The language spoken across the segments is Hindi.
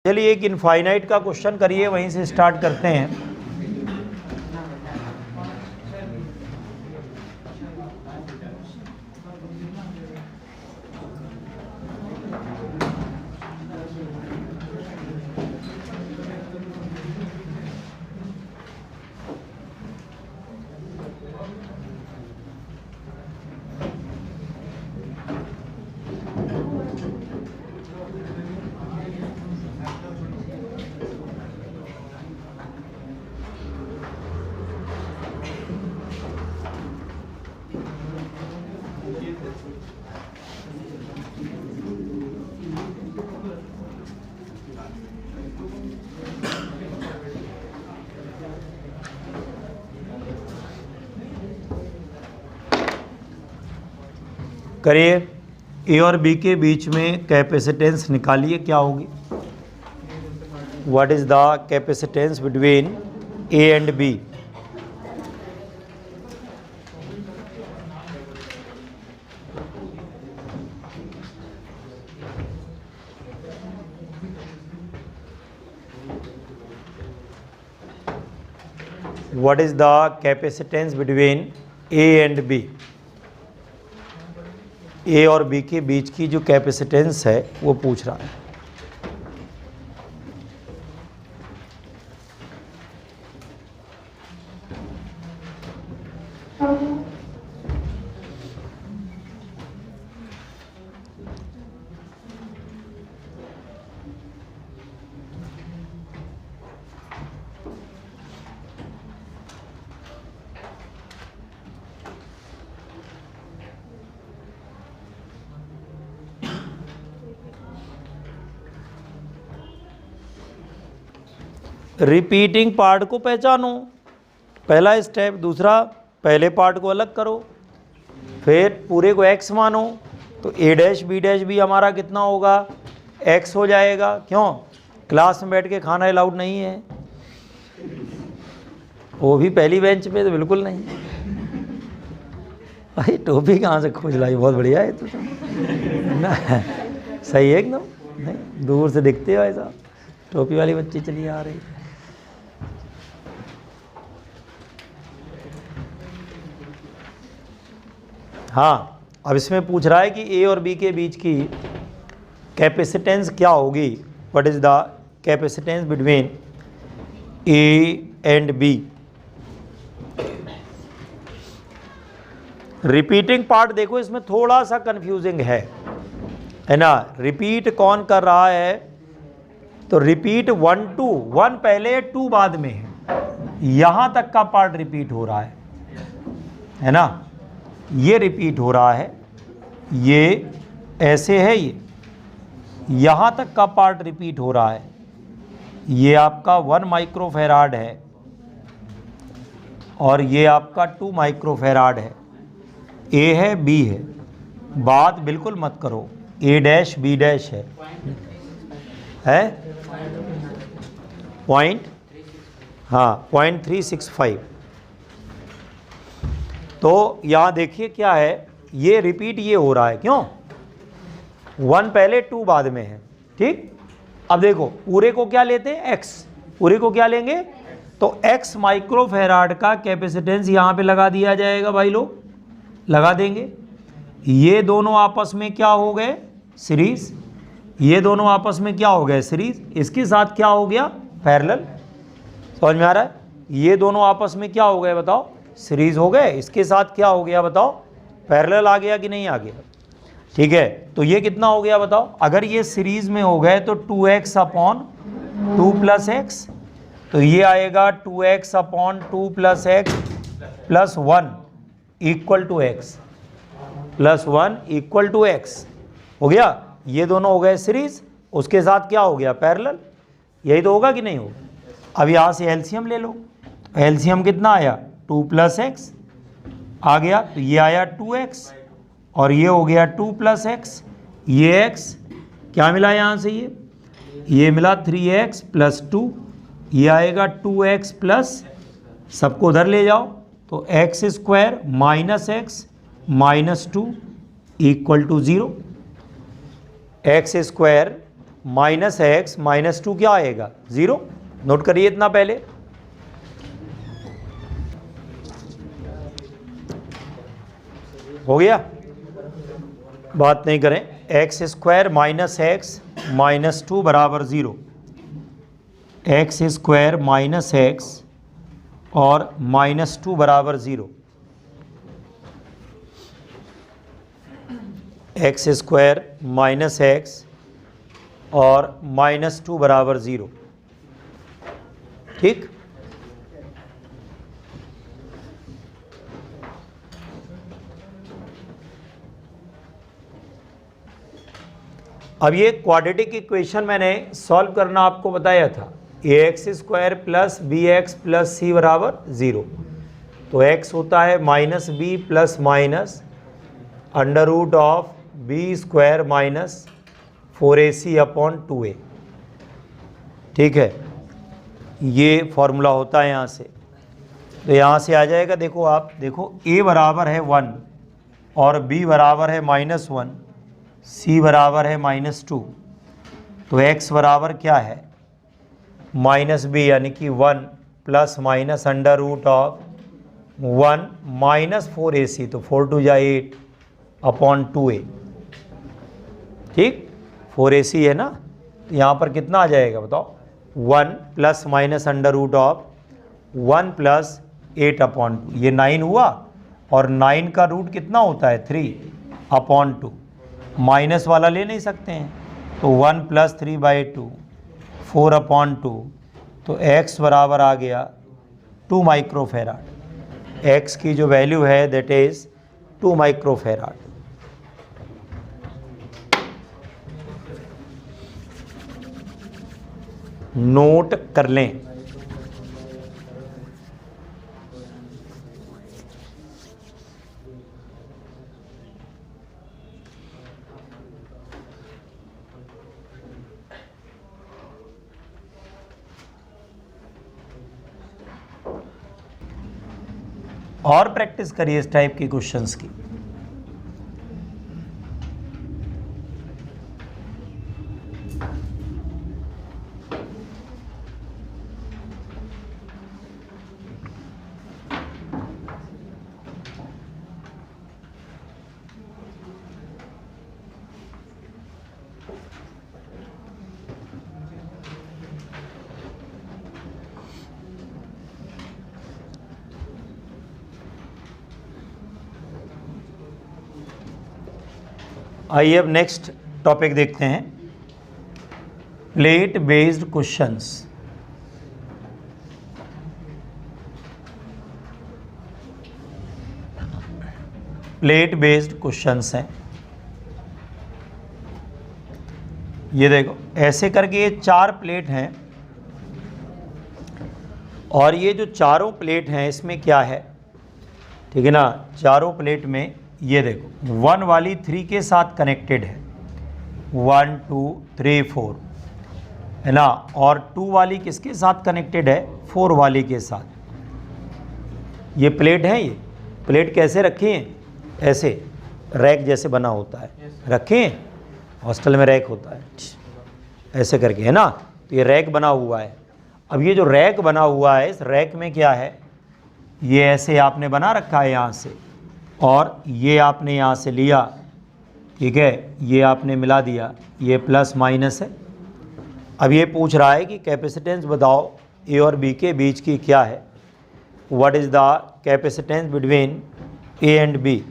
चलिए एक इनफाइनाइट का क्वेश्चन करिए, वहीं से स्टार्ट करते हैं। करिए, ए और बी के बीच में कैपेसिटेंस निकालिए, क्या होगी। What is the capacitance between A and B. What is the capacitance between A and B. A और बी के बीच की जो कैपेसिटेंस है वो पूछ रहा है। रिपीटिंग पार्ट को पहचानो, पहला स्टेप। दूसरा, पहले पार्ट को अलग करो, फिर पूरे को x मानो, तो a डैश b डैश भी हमारा कितना होगा, x हो जाएगा। क्यों? क्लास में बैठ के खाना अलाउड नहीं है, वो भी पहली बेंच पे तो बिल्कुल नहीं। भाई टोपी कहाँ से खोज लाई, बहुत बढ़िया है तो ना, सही है एकदम। नहीं, दूर से दिखते हो ऐसा, टोपी वाली बच्ची चली आ रही। हाँ, अब इसमें पूछ रहा है कि ए और बी के बीच की कैपेसिटेंस क्या होगी। What is the capacitance between A and B. Repeating part देखो, इसमें थोड़ा सा कंफ्यूजिंग है ना। रिपीट कौन कर रहा है, तो रिपीट 1 2 1 पहले 2 बाद में है, यहां तक का पार्ट रिपीट हो रहा है ना। ये रिपीट हो रहा है, ये ऐसे है, ये यहां तक का पार्ट रिपीट हो रहा है। ये आपका 1 माइक्रोफेराड है और ये आपका 2 माइक्रोफेराड है। ए है, बी है, बात बिल्कुल मत करो। ए डैश बी डैश है पॉइंट, हाँ 0.365। तो यहाँ देखिए क्या है, ये रिपीट ये हो रहा है, क्यों? 1 पहले 2 बाद में है, ठीक। अब देखो पूरे को क्या लेते हैं, x, पूरे को क्या लेंगे, तो x माइक्रोफेराड का कैपेसिटेंस यहाँ पे लगा दिया जाएगा। भाई लोग लगा देंगे। ये दोनों आपस में क्या हो गए, सीरीज। ये दोनों आपस में क्या हो गए, सीरीज। इसके साथ क्या हो गया, पैरेलल। समझ में आ रहा है? ये दोनों आपस में क्या हो गए बताओ, सीरीज हो गए। इसके साथ क्या हो गया बताओ, पैरेलल आ गया कि नहीं आ गया। ठीक है, तो ये कितना हो गया बताओ। अगर ये सीरीज में हो गए तो 2x अपॉन 2 प्लस एक्स, तो ये आएगा 2x upon 2 plus x plus 1 equal to x, plus 1 equal to x हो गया। ये दोनों हो गए सीरीज, उसके साथ क्या हो गया, पैरेलल। यही तो होगा कि नहीं होगा। अब यहाँ से एलसीएम ले लो, एलसीएम कितना आया, 2 प्लस एक्स आ गया, तो ये आया 2x और ये हो गया 2 प्लस एक्स। ये x क्या मिला यहाँ से, ये मिला 3x प्लस 2, ये आएगा 2x प्लस, सबको उधर ले जाओ, तो x square minus x minus 2 equal to 0। X square minus x minus two क्या आएगा 0। नोट करिए इतना पहले। हो गया, बात नहीं करें। X square minus x minus to बराबर 0। एक्स स्क्वायर माइनस एक्स और माइनस टू बराबर 0। एक्स स्क्वायर माइनस एक्स और माइनस टू बराबर 0। ठीक, अब ये क्वाड्रेटिक इक्वेशन मैंने सॉल्व करना आपको बताया था। A X square plus B X plus C बराबर 0। तो एक्स होता है minus B plus minus under root of B square minus 4ac upon 2a। ठीक है, ये फॉर्मूला होता है यहाँ से। तो यहाँ से आ जाएगा, देखो आप देखो a बराबर है 1 और b बराबर है -1, c बराबर है -2। तो x बराबर क्या है माइनस बी यानी कि 1 plus minus under root of 1 minus 4ac, तो 4 2 जा 8 अपॉन 2a। ठीक, 4ac है ना, तो यहाँ पर कितना आ जाएगा बताओ 1 plus minus under root of 1 plus 8 upon 2, ये 9 हुआ। और 9 का रूट कितना होता है 3 अपॉन 2, माइनस वाला ले नहीं सकते हैं, तो 1 प्लस 3/2 4 अपॉन 2। तो x बराबर आ गया 2 माइक्रोफेराड। x की जो वैल्यू है दैट इज 2 माइक्रोफेराड। नोट कर लें। और प्रैक्टिस करिए इस टाइप के क्वेश्चंस की। आइए अब नेक्स्ट टॉपिक देखते हैं, plate based questions. Plate based questions हैं। ये देखो ऐसे करके ये 4 प्लेट हैं और ये जो चारों प्लेट हैं इसमें क्या है, ठीक है ना, चारों प्लेट में ये देखो 1 वाली 3 के साथ कनेक्टेड है, 1 2 3 4 है ना, और 2 वाली किसके साथ कनेक्टेड है 4 वाली के साथ। ये प्लेट है, ये प्लेट कैसे रखी हैं, ऐसे रैक जैसे बना होता है, रखे हैं हॉस्टल में रैक होता है ऐसे करके, है ना। तो ये रैक बना हुआ है। अब ये जो रैक बना हुआ है इस रैक में क्या है, ये ऐसे आपने बना रखा है यहाँ से, और ये आपने यहाँ से लिया, ठीक है, ये आपने मिला दिया, ये प्लस माइनस है। अब ये पूछ रहा है कि कैपेसिटेंस बताओ ए और बी के बीच की क्या है, what is the capacitance between A and B.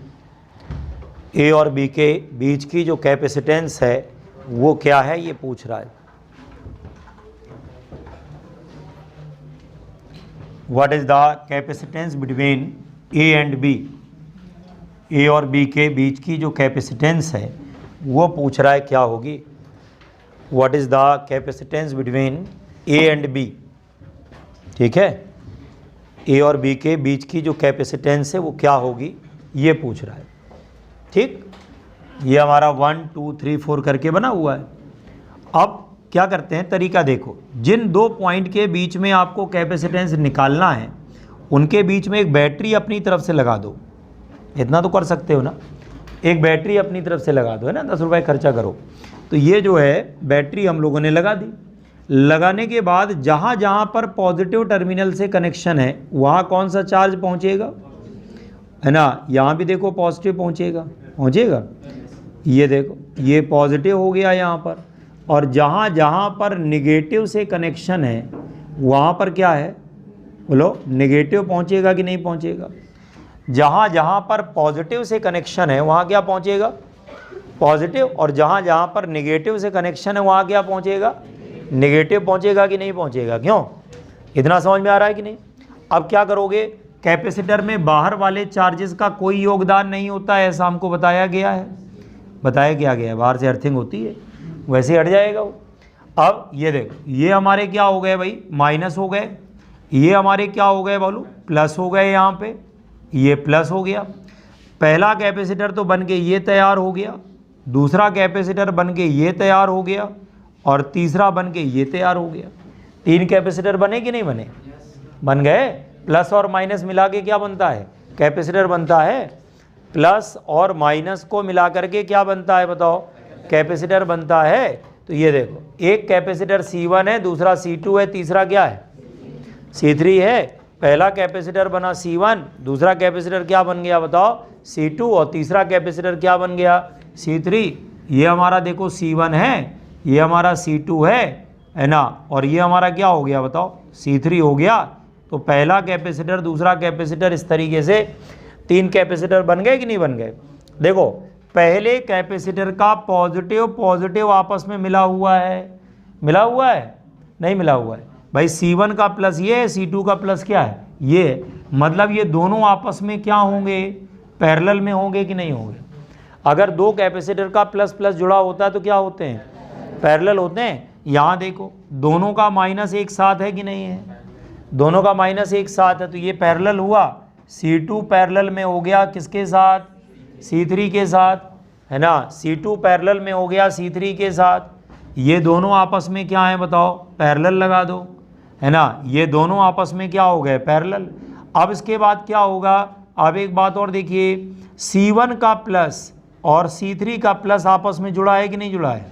A और बी के बीच की जो कैपेसिटेंस है वो क्या है ये पूछ रहा है। What is the capacitance between A and B. A और बी के बीच की जो कैपेसिटेंस है वो पूछ रहा है क्या होगी। What is the capacitance between A and B, ठीक है, ए और बी के बीच की जो कैपेसिटेंस है वो क्या होगी ये पूछ रहा है। ठीक, ये हमारा 1 2 3 4 करके बना हुआ है। अब क्या करते हैं, तरीका देखो, जिन 2 पॉइंट के बीच में आपको कैपेसिटेंस निकालना है उनके बीच में एक बैटरी अपनी तरफ से लगा दो, इतना तो कर सकते हो ना। एक बैटरी अपनी तरफ से लगा दो, है ना, 10 रुपये खर्चा करो। तो ये जो है बैटरी हम लोगों ने लगा दी। लगाने के बाद जहाँ जहाँ पर पॉजिटिव टर्मिनल से कनेक्शन है वहाँ कौन सा चार्ज पहुँचेगा, है ना, यहाँ भी देखो पॉजिटिव पहुँचेगा। ये देखो ये पॉजिटिव हो गया यहाँ पर, और जहाँ जहाँ पर निगेटिव से कनेक्शन है वहाँ पर क्या है, बोलो, निगेटिव पहुँचेगा कि नहीं पहुँचेगा। जहाँ जहाँ पर पॉजिटिव से कनेक्शन है वहाँ क्या पहुँचेगा, पॉजिटिव, और जहाँ जहाँ पर निगेटिव से कनेक्शन है वहाँ क्या पहुँचेगा, निगेटिव पहुँचेगा कि नहीं पहुँचेगा। क्यों, इतना समझ में आ रहा है कि नहीं। अब क्या करोगे, कैपेसिटर में बाहर वाले चार्जेस का कोई योगदान नहीं होता है, ऐसा हमको बताया गया है, बाहर से अर्थिंग होती है, वैसे हट जाएगा वो। अब ये देखो, ये हमारे क्या हो गए भाई, माइनस हो गए, ये हमारे क्या हो गए बोलो, प्लस हो गए, यहाँ पे ये प्लस हो गया। पहला कैपेसिटर तो बन के ये तैयार हो गया, दूसरा कैपेसिटर बन के ये तैयार हो गया, और तीसरा बन के ये तैयार हो गया। 3 कैपेसिटर बने कि नहीं बने, बन गए। प्लस और माइनस मिला के क्या बनता है, कैपेसिटर बनता है। प्लस और माइनस को मिला करके क्या बनता है बताओ, कैपेसिटर बनता है। तो ये देखो, एक कैपेसिटर C1 है, दूसरा C2 है, तीसरा क्या है, C3 है। पहला कैपेसिटर बना C1, दूसरा कैपेसिटर क्या बन गया बताओ, C2, और तीसरा कैपेसिटर क्या बन गया, C3। ये हमारा देखो C1 है, ये हमारा C2 है ना, और ये हमारा क्या हो गया बताओ, C3 हो गया। तो पहला कैपेसिटर, दूसरा कैपेसिटर, इस तरीके से 3 कैपेसिटर बन गए कि नहीं बन गए। देखो, पहले कैपेसिटर का पॉजिटिव आपस में मिला हुआ है, नहीं मिला हुआ है भाई। C1 का प्लस ये है, C2 का प्लस क्या है, ये, मतलब ये दोनों आपस में क्या होंगे, पैरेलल में होंगे कि नहीं होंगे। अगर 2 कैपेसिटर का प्लस प्लस जुड़ा होता है तो क्या होते हैं, पैरेलल होते हैं। यहाँ देखो, दोनों का माइनस एक साथ है कि नहीं है, दोनों का माइनस एक साथ है, तो ये पैरेलल हुआ। C2 पैरेलल में हो गया किसके साथ, C3 के साथ, है ना। C2 पैरेलल में हो गया C3 के साथ। ये दोनों आपस में क्या है बताओ, पैरेलल लगा दो, है ना। ये दोनों आपस में क्या हो गए, पैरेलल। अब इसके बाद क्या होगा, अब एक बात और देखिए, C1 का प्लस और C3 का प्लस आपस में जुड़ा है कि नहीं जुड़ा है।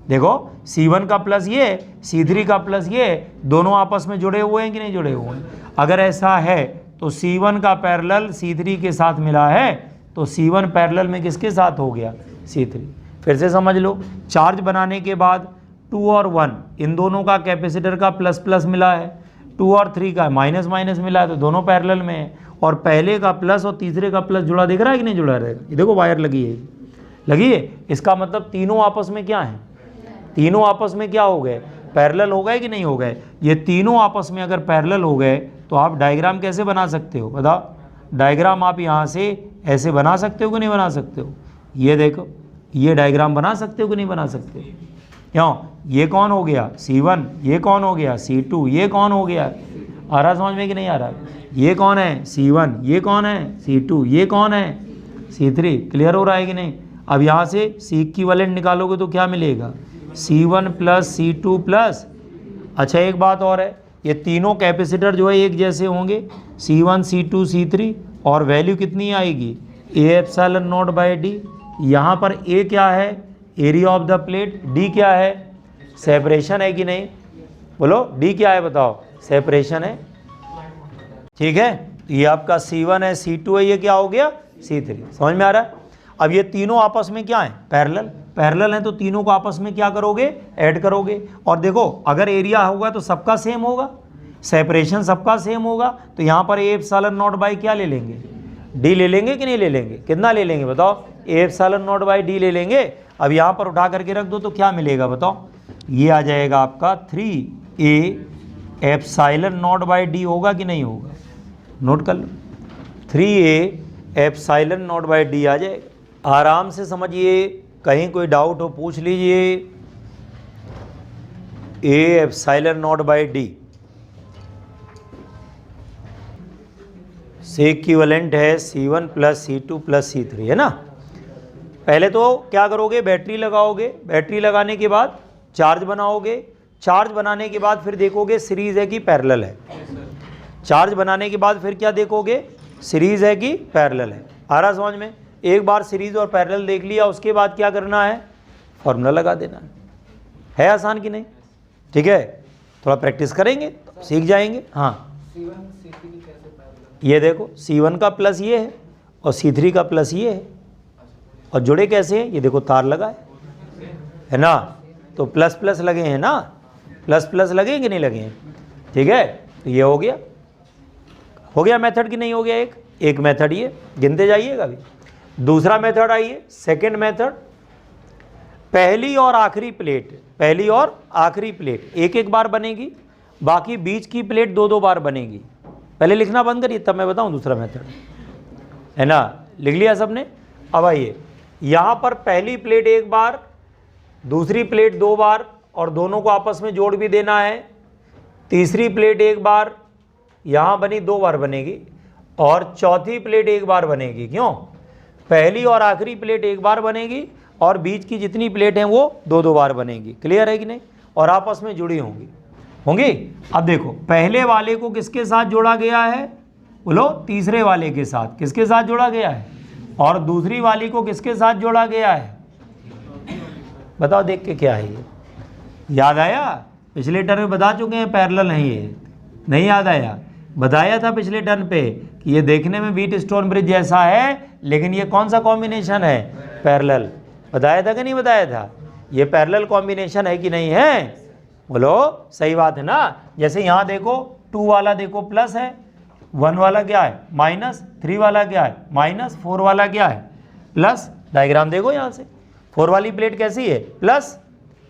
देखो, C1 का प्लस ये, C3 का प्लस ये, दोनों आपस में जुड़े हुए हैं कि नहीं जुड़े हुए हैं। अगर ऐसा है तो C1 का पैरेलल C3 के साथ मिला है, तो C1 पैरेलल में किसके साथ हो गया, C3। फिर से समझ लो, चार्ज बनाने के बाद 2 और 1 इन दोनों का कैपेसिटर का प्लस प्लस मिला है, 2 और 3 का माइनस माइनस मिला है, तो दोनों पैरेलल में है। और पहले का प्लस और तीसरे का प्लस जुड़ा दिख रहा है कि नहीं जुड़ा रहेगा। ये देखो वायर लगी है, इसका मतलब तीनों आपस में क्या है, तीनों आपस में क्या हो गए, पैरेलल हो गए कि नहीं हो गए। ये तीनों आपस में अगर पैरेलल हो गए तो आप डायग्राम कैसे बना सकते हो बताओ। डायग्राम आप यहाँ से ऐसे बना सकते हो कि नहीं बना सकते हो। ये देखो, ये डायग्राम बना सकते हो कि नहीं बना सकते हो। क्यों, ये कौन हो गया C1, ये कौन हो गया C2, ये कौन हो गया, आ रहा समझ में कि नहीं आ रहा। ये कौन है C1, ये कौन है C2, ये कौन है C3। क्लियर हो रहा है कि नहीं। अब यहाँ से C इक्विवेलेंट निकालोगे तो क्या मिलेगा, C1 प्लस C2 प्लस। अच्छा, एक बात और है, ये तीनों कैपेसिटर जो है एक जैसे होंगे, C1 C2 C3, और वैल्यू कितनी आएगी, A epsilon naught by D। यहाँ पर A क्या है, area of the plate, D क्या है, सेपरेशन है कि नहीं, बोलो D क्या है बताओ, सेपरेशन है। ठीक है, ये आपका C1 है, C2 है, ये क्या हो गया C3। समझ में आ रहा है। अब ये तीनों आपस में क्या है, पैरेलल है, तो तीनों को आपस में क्या करोगे, ऐड करोगे। और देखो, अगर एरिया होगा तो सबका सेम होगा, सेपरेशन सबका सेम होगा, तो यहाँ पर A एप्सिलॉन नॉट बाई क्या ले लेंगे, D ले लेंगे कि नहीं ले लेंगे, कितना ले लेंगे बताओ, A epsilon naught by D ले लेंगे। अब यहाँ पर उठा करके रख दो तो क्या मिलेगा बताओ, ये आ जाएगा आपका 3A epsilon naught by D होगा कि नहीं होगा, नोट कर लो, 3A epsilon naught by D आ जाएगा। आराम से समझिए, कहीं कोई डाउट हो पूछ लीजिए। A epsilon naught by D से इक्विवेलेंट है C1 plus C2 plus C3, है ना। पहले तो क्या करोगे, बैटरी लगाओगे, बैटरी लगाने के बाद चार्ज बनाओगे, चार्ज बनाने के बाद फिर देखोगे सीरीज है कि पैरेलल है, चार्ज बनाने के बाद फिर क्या देखोगे, सीरीज है कि पैरेलल है। आ रहा समझ में। एक बार सीरीज और पैरेलल देख लिया, उसके बाद क्या करना है, फॉर्मूला लगा देना है आसान कि नहीं? ठीक है, थोड़ा प्रैक्टिस करेंगे तो सीख जाएंगे। हाँ ये देखो C1 का प्लस ये है और C3 का प्लस ये है, और जुड़े कैसे हैं, ये देखो तार लगा है ना, तो प्लस प्लस लगे हैं ना, प्लस प्लस लगे कि नहीं लगे हैं? ठीक है, तो ये हो गया मेथड कि नहीं हो गया? एक मेथड ये गिनते जाइएगा अभी। दूसरा मेथड आइए, सेकंड मेथड, पहली और आखिरी प्लेट एक एक बार बनेगी, बाकी बीच की प्लेट दो दो बार बनेगी। पहले लिखना बंद करिए तब मैं बताऊं दूसरा मेथड, है ना? लिख लिया सबने? अब आइए, यहाँ पर पहली प्लेट एक बार, दूसरी प्लेट दो बार, और दोनों को आपस में जोड़ भी देना है। तीसरी प्लेट एक बार, यहाँ बनी दो बार बनेगी, और चौथी प्लेट एक बार बनेगी। क्यों? पहली और आखिरी प्लेट एक बार बनेगी, और बीच की जितनी प्लेट हैं वो दो दो बार बनेगी। क्लियर है कि नहीं? और आपस में जुड़ी होंगी। अब देखो, पहले वाले को किसके साथ जोड़ा गया है? बोलो, तीसरे वाले के साथ। किसके साथ जोड़ा गया है? और दूसरी वाली को किसके साथ जोड़ा गया है? बताओ देख के क्या है ये? याद आया? पिछले टर्म में बता चुके हैं पैरेलल है ये, नहीं याद आया? बताया था पिछले टर्म पे कि ये देखने में व्हीट स्टोन ब्रिज जैसा है, लेकिन ये कौन सा कॉम्बिनेशन है? पैरेलल। बताया था कि नहीं बताया था? ये पैरेलल कॉम्बिनेशन है कि नहीं है? बोलो, सही बात है ना? जैसे यहाँ देखो, 2 वाला देखो प्लस है, 1 वाला क्या है माइनस, 3 वाला क्या है माइनस, 4 वाला क्या है प्लस। डायग्राम देखो यहाँ से, 4 वाली प्लेट कैसी है? प्लस।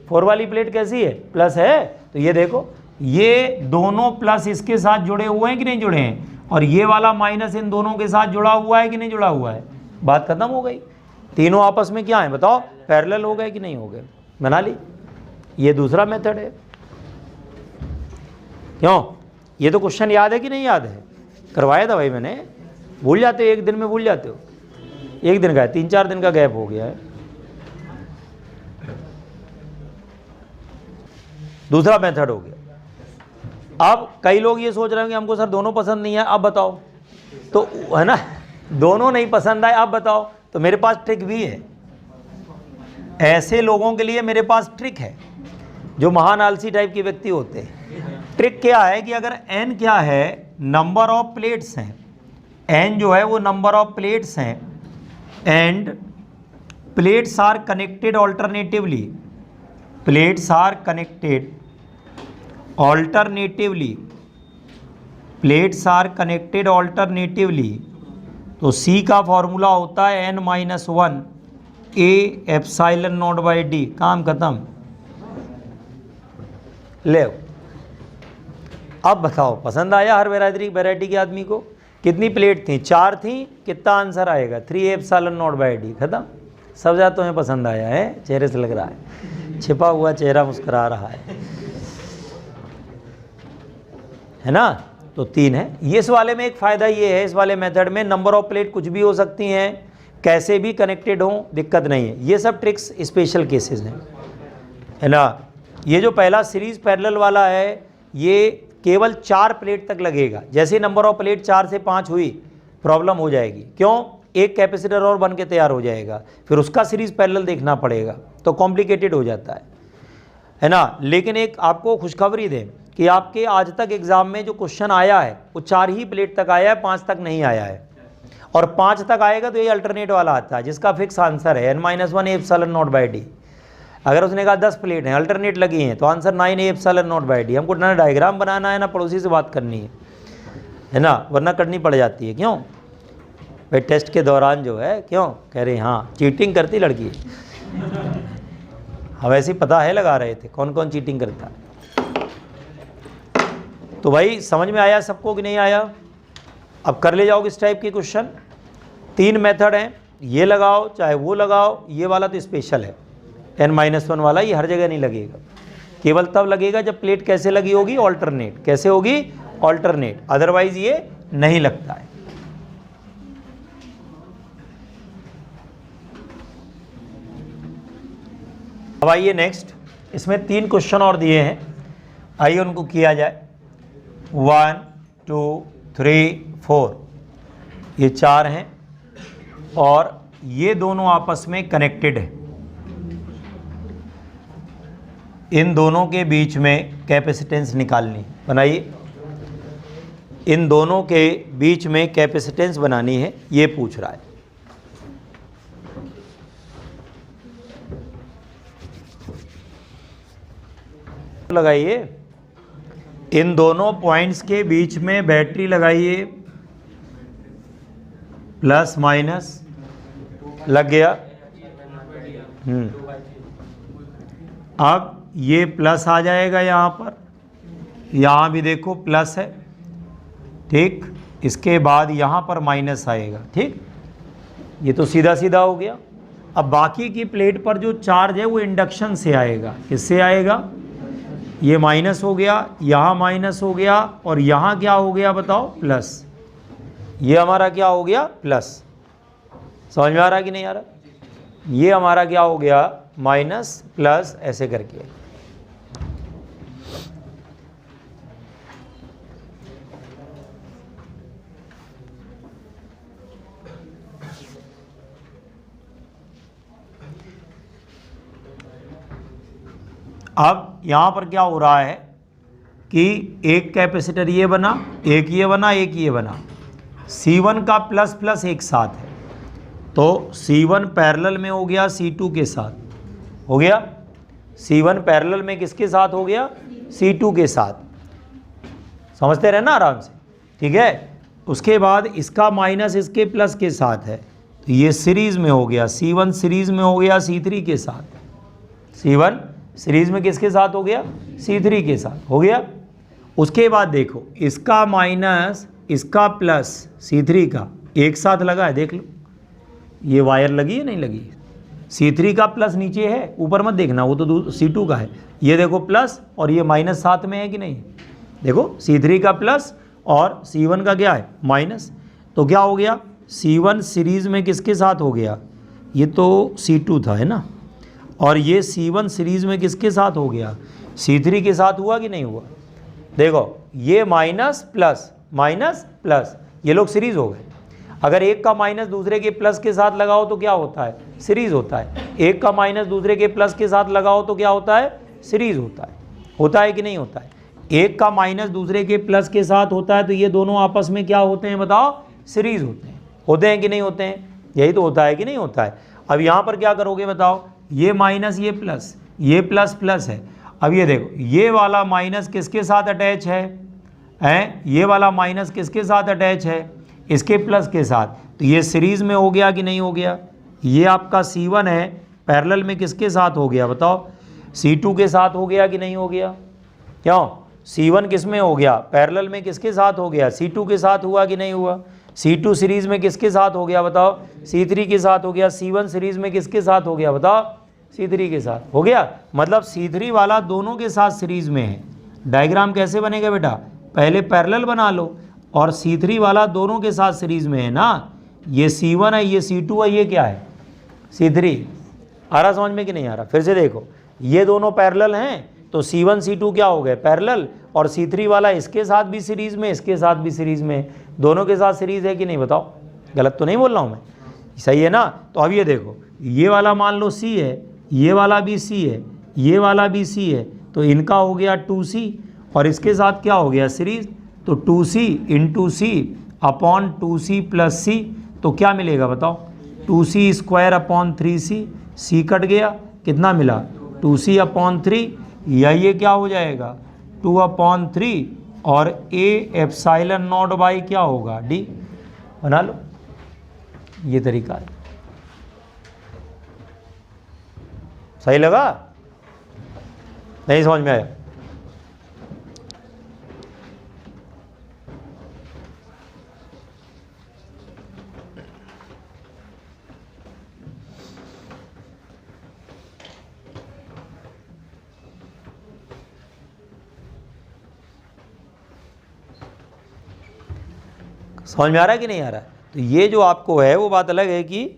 4 वाली प्लेट कैसी है? प्लस है। तो ये देखो, ये दोनों प्लस इसके साथ जुड़े हुए हैं कि नहीं जुड़े हैं? और ये वाला माइनस इन दोनों के साथ जुड़ा हुआ है कि नहीं जुड़ा हुआ है? बात खत्म हो गई। तीनों आपस में क्या है बताओ? पैरेलल हो गए कि नहीं हो गए? बना ली। ये दूसरा मेथड है। क्यों? ये तो क्वेश्चन याद है कि नहीं याद है? करवाया था भाई मैंने। भूल जाते हो, एक दिन में भूल जाते हो। एक दिन का है, 3-4 दिन का गैप हो गया है। दूसरा मेथड हो गया। अब कई लोग ये सोच रहे हैं कि हमको सर दोनों पसंद नहीं है, अब बताओ। तो है ना, दोनों नहीं पसंद आए, अब बताओ। तो मेरे पास ट्रिक भी है। ऐसे लोगों के लिए मेरे पास ट्रिक है जो महान आलसी टाइप के व्यक्ति होते हैं। ट्रिक क्या है कि अगर n क्या है, नंबर ऑफ प्लेट्स हैं, n जो है वो नंबर ऑफ प्लेट्स हैं, and plates are connected alternatively, plates are connected alternatively, plates are connected alternatively, तो C का फॉर्मूला होता है n-1 A epsilon naught by D। काम खत्म। ले अब बताओ, पसंद आया हर वैरायटी के आदमी को? कितनी प्लेट थी? 4 थी। कितना आंसर आएगा? 3 एप्सिलॉन नॉट बाई D। खत्म। सब जा तुम्हें पसंद आया है, चेहरे से लग रहा है, छिपा हुआ चेहरा मुस्कुरा रहा है ना? तो 3 है। ये इस वाले में एक फ़ायदा ये है, इस वाले मेथड में नंबर ऑफ प्लेट कुछ भी हो सकती हैं, कैसे भी कनेक्टेड हो, दिक्कत नहीं है। ये सब ट्रिक्स स्पेशल केसेस हैं, है ना? ये जो पहला सीरीज पैरेलल वाला है, ये केवल 4 प्लेट तक लगेगा। जैसे नंबर ऑफ प्लेट 4 से 5 हुई, प्रॉब्लम हो जाएगी। क्यों? एक कैपेसिटर और बन के तैयार हो जाएगा, फिर उसका सीरीज पैरेलल देखना पड़ेगा, तो कॉम्प्लिकेटेड हो जाता है ना? लेकिन एक आपको खुशखबरी दें कि आपके आज तक एग्जाम में जो क्वेश्चन आया है वो 4 ही प्लेट तक आया है, 5 तक नहीं आया है। और 5 तक आएगा तो ये अल्टरनेट वाला आता है, जिसका फिक्स आंसर है n-1 epsilon naught by D। अगर उसने कहा 10 प्लेट हैं, अल्टरनेट लगी हैं, तो answer 9 epsilon naught by D। हमको ना डायग्राम बनाना है, ना पड़ोसी से बात करनी है ना? वरना करनी पड़ जाती है। क्यों भाई? टेस्ट के दौरान जो है, क्यों कह रहे हैं? हाँ, चीटिंग करती लड़की। हाँ, वैसे ही पता है, लगा रहे थे कौन कौन चीटिंग करता है। तो भाई समझ में आया सबको कि नहीं आया? अब कर ले जाओगे इस टाइप के क्वेश्चन। 3 मेथड हैं, ये लगाओ चाहे वो लगाओ। ये वाला तो स्पेशल है, n-1 वाला, ये हर जगह नहीं लगेगा, केवल तब लगेगा जब प्लेट कैसे लगी होगी? ऑल्टरनेट। कैसे होगी? ऑल्टरनेट। अदरवाइज ये नहीं लगता है। अब आइए नेक्स्ट, इसमें 3 क्वेश्चन और दिए हैं, आइए उनको किया जाए। 1 2 3 4, ये 4 हैं, और ये दोनों आपस में कनेक्टेड है, इन दोनों के बीच में कैपेसिटेंस निकालनी, बनाइए, इन दोनों के बीच में कैपेसिटेंस बनानी है, ये पूछ रहा है। लगाइए, इन दोनों पॉइंट्स के बीच में बैटरी लगाइए, प्लस माइनस लग गया। अब ये प्लस आ जाएगा यहाँ पर, यहाँ भी देखो प्लस है, ठीक। इसके बाद यहाँ पर माइनस आएगा, ठीक। ये तो सीधा सीधा हो गया। अब बाकी की प्लेट पर जो चार्ज है वो इंडक्शन से आएगा, किससे आएगा? ये माइनस हो गया, यहाँ माइनस हो गया, और यहाँ क्या हो गया बताओ? प्लस। ये हमारा क्या हो गया? प्लस। समझ में आ रहा कि नहीं आ रहा? ये हमारा क्या हो गया? माइनस प्लस, ऐसे करके। अब यहाँ पर क्या हो रहा है कि एक कैपेसिटर ये बना, एक ये बना, एक ये बना, C1 का प्लस प्लस एक साथ है, तो C1 पैरेलल में हो गया C2 के साथ, हो गया। C1 पैरेलल में किसके साथ हो गया? C2 के साथ। समझते रहना आराम से, ठीक है। उसके बाद इसका माइनस इसके प्लस के साथ है, तो ये सीरीज़ में हो गया, C1 सीरीज़ में हो गया C3 के साथ। C1 सीरीज़ में किसके साथ हो गया? C3 के साथ, हो गया। उसके बाद देखो, इसका माइनस इसका प्लस C3 का एक साथ लगा है, देख लो, ये वायर लगी है नहीं लगी? C3 का प्लस नीचे है, ऊपर मत देखना, वो तो C2 का है। ये देखो प्लस और ये माइनस साथ में है कि नहीं? देखो C3 का प्लस और C1 का क्या है? माइनस। तो क्या हो गया? C1 सीरीज़ में किसके साथ हो गया? ये तो C2 था, है ना, और ये C1 सीरीज़ में किसके साथ हो गया? C3 के साथ हुआ कि नहीं हुआ? देखो ये माइनस प्लस माइनस प्लस, ये लोग सीरीज़ हो गए। अगर एक का माइनस दूसरे के प्लस के साथ लगाओ तो क्या होता है? सीरीज़ होता है। एक का माइनस दूसरे के प्लस के साथ लगाओ तो क्या होता है? सीरीज़ होता है। होता है कि नहीं होता है? एक का माइनस दूसरे के प्लस के साथ होता है, तो ये दोनों आपस में क्या होते हैं बताओ? सीरीज़ होते हैं। होते हैं कि नहीं होते हैं? यही तो होता है कि नहीं होता है? अब यहाँ पर क्या करोगे बताओ? ये माइनस ये प्लस, ये प्लस प्लस है। अब ये देखो, ये वाला माइनस किसके साथ अटैच है? ये वाला माइनस किसके साथ अटैच है? इसके प्लस के साथ। तो ये सीरीज़ में हो गया कि नहीं हो गया? ये आपका C1 है, पैरेलल में किसके साथ हो गया बताओ? C2 के साथ हो गया कि नहीं हो गया? क्यों? C1 किस में हो गया? पैरेलल में किसके साथ हो गया? C2 के साथ हुआ कि नहीं हुआ? C2 सीरीज़ में किसके साथ हो गया बताओ? C3 के साथ हो गया। C1 सीरीज़ में किसके साथ हो गया बताओ? C3 के साथ हो गया। मतलब C3 वाला दोनों के साथ सीरीज़ में है। डायग्राम कैसे बनेगा बेटा? पहले पैरेलल बना लो, और C3 वाला दोनों के साथ सीरीज़ में है ना। ये C1 है, ये C2 है, ये क्या है? C3। आ रहा समझ में कि नहीं आ रहा? फिर से देखो, ये दोनों पैरेलल हैं, तो C1 C2 क्या हो गए? पैरेलल। और C3 वाला इसके साथ भी सीरीज़ में, इसके साथ भी सीरीज़ में, दोनों के साथ सीरीज़ है कि नहीं बताओ? गलत तो नहीं बोल रहा हूँ मैं? सही है ना? तो अब ये देखो, ये वाला मान लो C है, ये वाला भी C है, ये वाला भी C है, तो इनका हो गया 2C, और इसके साथ क्या हो गया? सीरीज़। तो 2C into C upon 2C plus C, तो क्या मिलेगा बताओ? 2C square upon 3C, C cut गया, कितना मिला? 2C अपॉन 3, या ये क्या हो जाएगा? 2 अपॉन 3, और A एप्साइलन नॉट बाई क्या होगा? D। बना लो, ये तरीका है। सही लगा? नहीं समझ में आया? समझ में आ रहा है कि नहीं आ रहा है? तो ये जो आपको है वो बात अलग है कि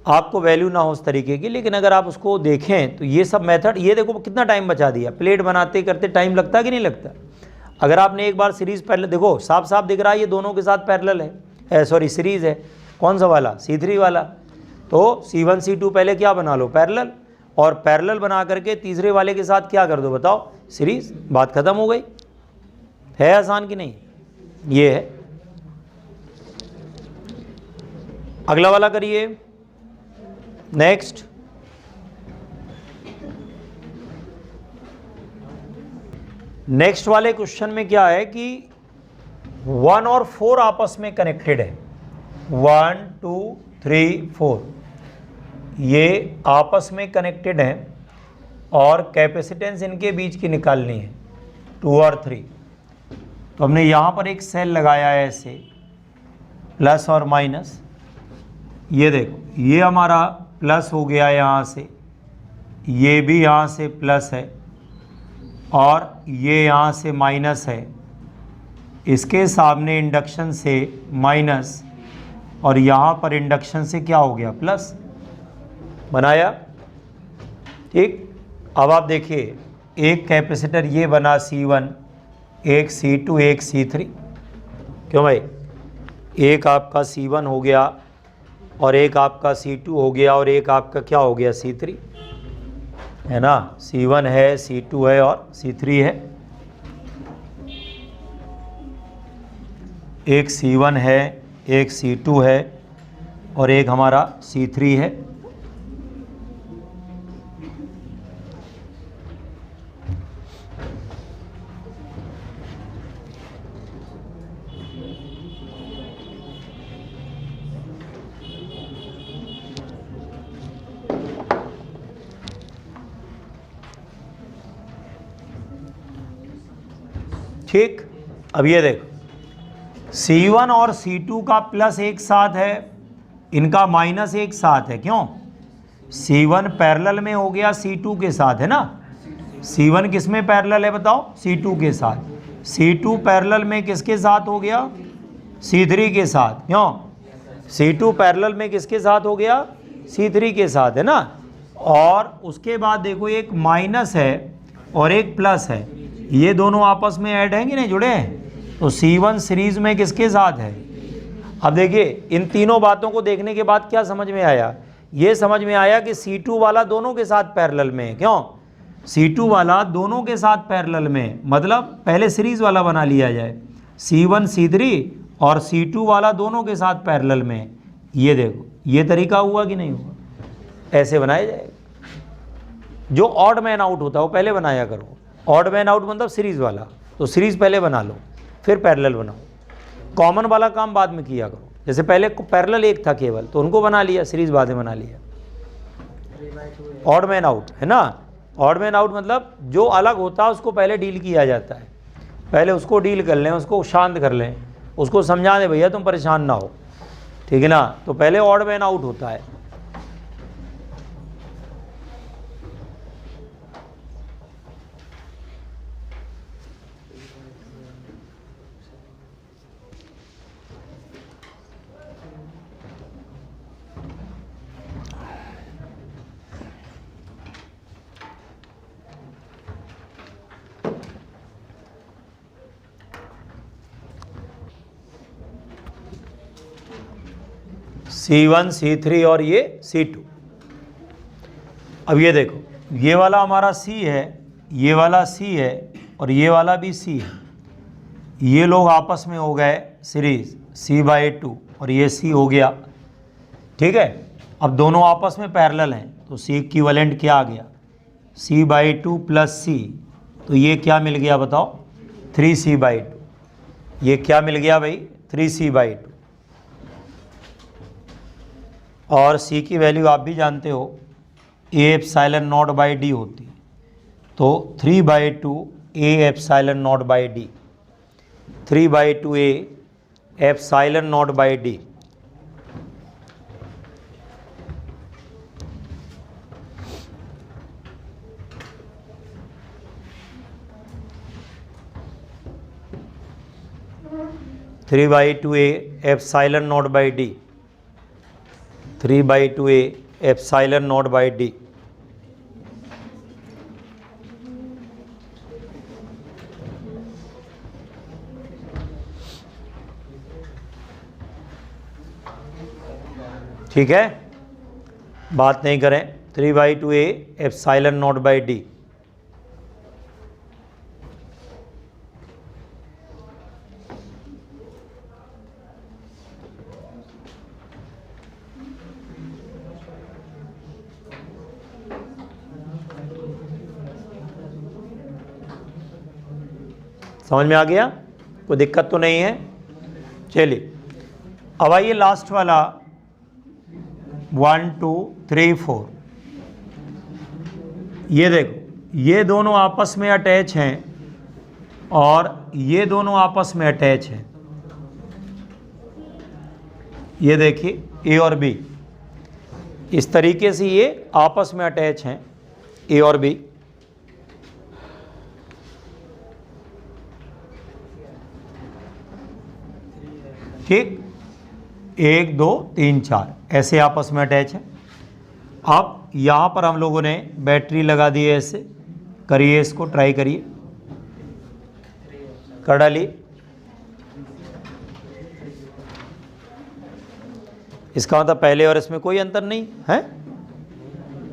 आपको वैल्यू ना हो उस तरीके की, लेकिन अगर आप उसको देखें तो ये सब मेथड, ये देखो कितना टाइम बचा दिया। प्लेट बनाते करते टाइम लगता कि नहीं लगता? अगर आपने एक बार सीरीज पैरेलल, देखो साफ साफ दिख रहा है ये दोनों के साथ पैरेलल है, सॉरी सीरीज है। कौन सा वाला? C3 वाला। तो C1 C2 पहले क्या बना लो? पैरेलल। और पैरेलल बना करके तीसरे वाले के साथ क्या कर दो बताओ? सीरीज। बात खत्म हो गई। है आसान कि नहीं? ये है। अगला वाला करिए। नेक्स्ट, नेक्स्ट वाले क्वेश्चन में क्या है कि 1 और 4 आपस में कनेक्टेड है। 1 2 3 4 ये आपस में कनेक्टेड हैं और कैपेसिटेंस इनके बीच की निकालनी है 2 और 3। तो हमने यहाँ पर एक सेल लगाया है ऐसे, प्लस और माइनस। ये देखो ये हमारा प्लस हो गया यहाँ से, ये भी यहाँ से प्लस है और ये यहाँ से माइनस है। इसके सामने इंडक्शन से माइनस और यहाँ पर इंडक्शन से क्या हो गया? प्लस। बनाया? ठीक। अब आप देखिए एक कैपेसिटर ये बना C1, एक C2, एक C3। क्यों भाई? एक आपका C1 हो गया और एक आपका C2 हो गया और एक आपका क्या हो गया? C3 है ना। C1 है, C2 है और C3 है। एक C1 है, एक C2 है और एक हमारा C3 है। ठीक। अब ये देखो C1 और C2 का प्लस एक साथ है, इनका माइनस एक साथ है। क्यों? C1 पैरेलल में हो गया C2 के साथ, है ना। C1 किस में पैरेलल है बताओ? C2 के साथ। C2 पैरेलल में किसके साथ हो गया? C3 के साथ। क्यों? C2 पैरेलल में किसके साथ हो गया? C3 के साथ, है ना। और उसके बाद देखो एक माइनस है और एक प्लस है, ये दोनों आपस में ऐड हैं कि नहीं? जुड़े हैं। तो C1 सीरीज में किसके साथ है? अब देखिए इन तीनों बातों को देखने के बाद क्या समझ में आया? ये समझ में आया कि C2 वाला दोनों के साथ पैरेलल में है। क्यों? C2 वाला दोनों के साथ पैरेलल में, मतलब पहले सीरीज वाला बना लिया जाए, C1 C3 और C2 वाला दोनों के साथ पैरेलल में। ये देखो ये तरीका हुआ कि नहीं हुआ? ऐसे बनाया जाएगा। जो ऑड मैन आउट होता है वो पहले बनाया करो। ऑड मैन आउट मतलब सीरीज वाला, तो सीरीज पहले बना लो फिर पैरेलल बनाओ। कॉमन वाला काम बाद में किया करो। जैसे पहले पैरेलल एक था केवल, तो उनको बना लिया, सीरीज बाद में बना लिया। ऑड मैन आउट, है ना। ऑड मैन आउट मतलब जो अलग होता है उसको पहले डील किया जाता है। पहले उसको डील कर लें, उसको शांत कर लें, उसको समझा दें भैया तुम परेशान ना हो, ठीक है ना। तो पहले ऑड मैन आउट होता है। C1 C3 और ये C2। अब ये देखो ये वाला हमारा C है, ये वाला C है और ये वाला भी C है। ये लोग आपस में हो गए सीरीज C/2 और ये C हो गया, ठीक है। अब दोनों आपस में पैरेलल हैं तो C इक्विवेलेंट क्या आ गया? C/2 plus C। तो ये क्या मिल गया बताओ? 3C/2। ये क्या मिल गया भाई? 3C/2। और C की वैल्यू आप भी जानते हो A epsilon naught by D होती है। तो 3/2 A epsilon naught by D, 3/2 A epsilon naught by D. Three by two A epsilon naught by D, 3/2 A epsilon naught by D. ठीक है, बात नहीं करें। 3/2a epsilon naught by D. समझ में आ गया? कोई दिक्कत तो नहीं है? चलिए अब आइए लास्ट वाला 1 2 3 4। ये देखो, ये दोनों आपस में अटैच हैं और ये दोनों आपस में अटैच हैं। ये देखिए ए और बी, इस तरीके से ये आपस में अटैच हैं, ए और बी। ठीक, 1 2 3 4 ऐसे आपस में अटैच है। अब यहाँ पर हम लोगों ने बैटरी लगा दी है, ऐसे करिए, इसको ट्राई करिए, कर डालिए। इसका मतलब पहले और इसमें कोई अंतर नहीं है,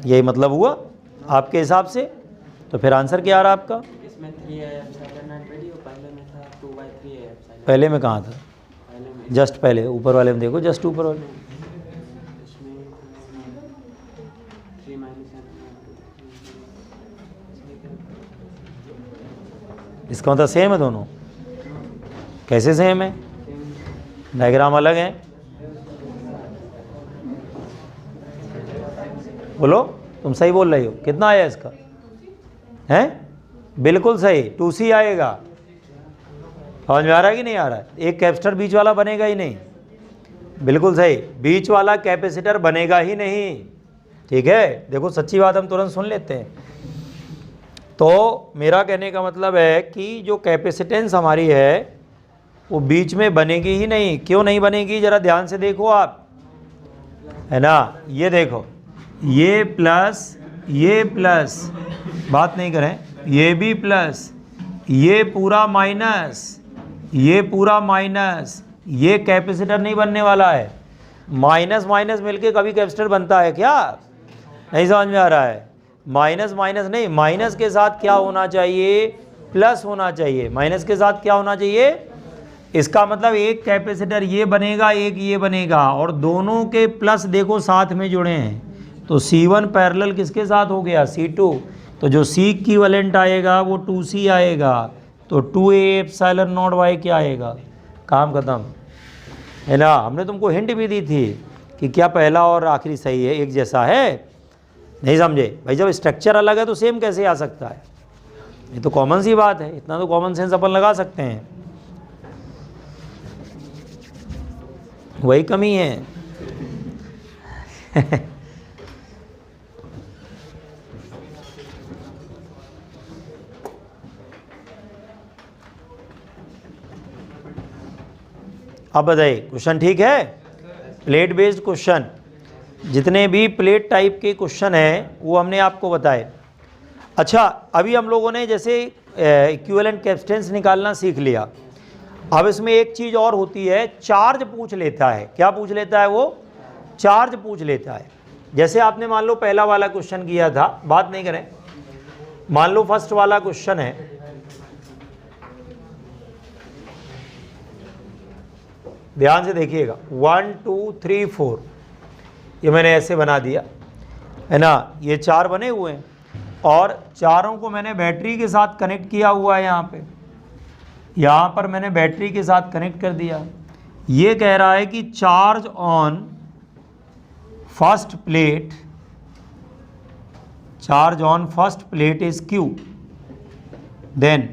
यही मतलब हुआ आपके हिसाब से। तो फिर आंसर क्या आ रहा आपका? इसमें 3 है एप्सिलॉन नॉट बाई डी और पहले में था 2/3 है एप्सिलॉन। पहले में कहाँ था? पहले में जस्ट पहले, ऊपर वाले में देखो, जस्ट ऊपर वाले। इसमें 3 माइनस इसका मतलब सेम है दोनों? कैसे सेम है? डायग्राम अलग है। बोलो, तुम सही बोल रही हो। कितना आया इसका? हैं? बिल्कुल सही, 2C आएगा। समझ में आ रहा है कि नहीं आ रहा है? एक कैपेसिटर बीच वाला बनेगा ही नहीं। बिल्कुल सही, बीच वाला कैपेसिटर बनेगा ही नहीं। ठीक है, देखो सच्ची बात हम तुरंत सुन लेते हैं। तो मेरा कहने का मतलब है कि जो कैपेसिटेंस हमारी है वो बीच में बनेगी ही नहीं। क्यों नहीं बनेगी? जरा ध्यान से देखो आप, है ना। ये देखो, ये प्लस, बात नहीं करें, ये भी प्लस, ये पूरा माइनस, ये पूरा माइनस, ये कैपेसिटर नहीं बनने वाला है। माइनस माइनस मिलके कभी कैपेसिटर बनता है क्या? नहीं समझ में आ रहा है? माइनस माइनस नहीं, माइनस के साथ क्या होना चाहिए? प्लस होना चाहिए। माइनस के साथ क्या होना चाहिए? इसका मतलब एक कैपेसिटर ये बनेगा, एक ये बनेगा, और दोनों के प्लस देखो साथ में जुड़े हैं। तो C1 पैरेलल किसके साथ हो गया? C2। तो जो C इक्विवेलेंट आएगा वो 2C आएगा। तो 2a एप्सिलॉन नॉट बाई क्या आएगा? काम खत्म, है ना। हमने तुमको हिंट भी दी थी कि क्या पहला और आखिरी सही है, एक जैसा है? नहीं समझे भाई? जब स्ट्रक्चर अलग है तो सेम कैसे आ सकता है? ये तो कॉमन सी बात है, इतना तो कॉमन सेंस अपन लगा सकते हैं। वही कमी है। अब बताइए, क्वेश्चन ठीक है? प्लेट बेस्ड क्वेश्चन, जितने भी प्लेट टाइप के क्वेश्चन हैं वो हमने आपको बताए। अच्छा, अभी हम लोगों ने जैसे इक्विवेलेंट कैपेसिटेंस निकालना सीख लिया। अब इसमें एक चीज़ और होती है, चार्ज पूछ लेता है। क्या पूछ लेता है वो? चार्ज पूछ लेता है। जैसे आपने मान लो पहला वाला क्वेश्चन किया था, बात नहीं करें, मान लो फर्स्ट वाला क्वेश्चन है, ध्यान से देखिएगा, 1 2 3 4, ये मैंने ऐसे बना दिया, है ना। ये 4 बने हुए हैं और चारों को मैंने बैटरी के साथ कनेक्ट किया हुआ है। यहाँ पर मैंने बैटरी के साथ कनेक्ट कर दिया। ये कह रहा है कि charge on first plate, charge on first plate is Q, then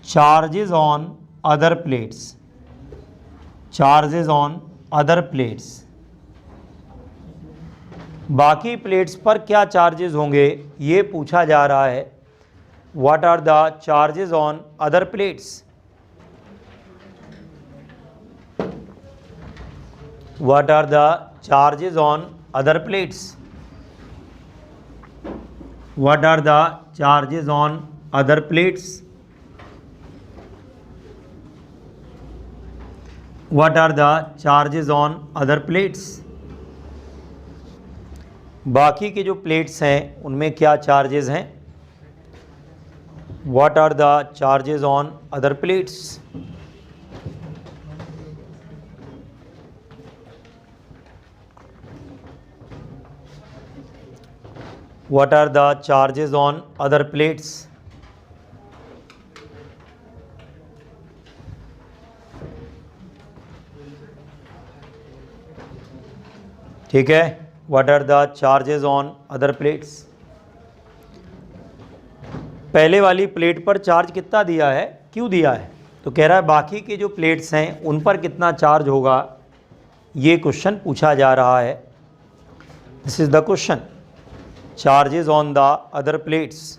charges on other plates, charges on other plates, बाकी प्लेट्स पर क्या चार्जेस होंगे ये पूछा जा रहा है। What are the charges on other plates? What are the charges on other plates? What are the charges on other plates? What are the charges on other plates, बाकी के जो प्लेट्स हैं उनमें क्या चार्जेस हैं। What are the charges on other plates, what are the charges on other plates. ठीक है, what are the charges on other plates. पहले वाली प्लेट पर चार्ज कितना दिया है, क्यों दिया है, तो कह रहा है बाकी के जो प्लेट्स हैं उन पर कितना चार्ज होगा, ये क्वेश्चन पूछा जा रहा है। This is the question, charges on the other plates.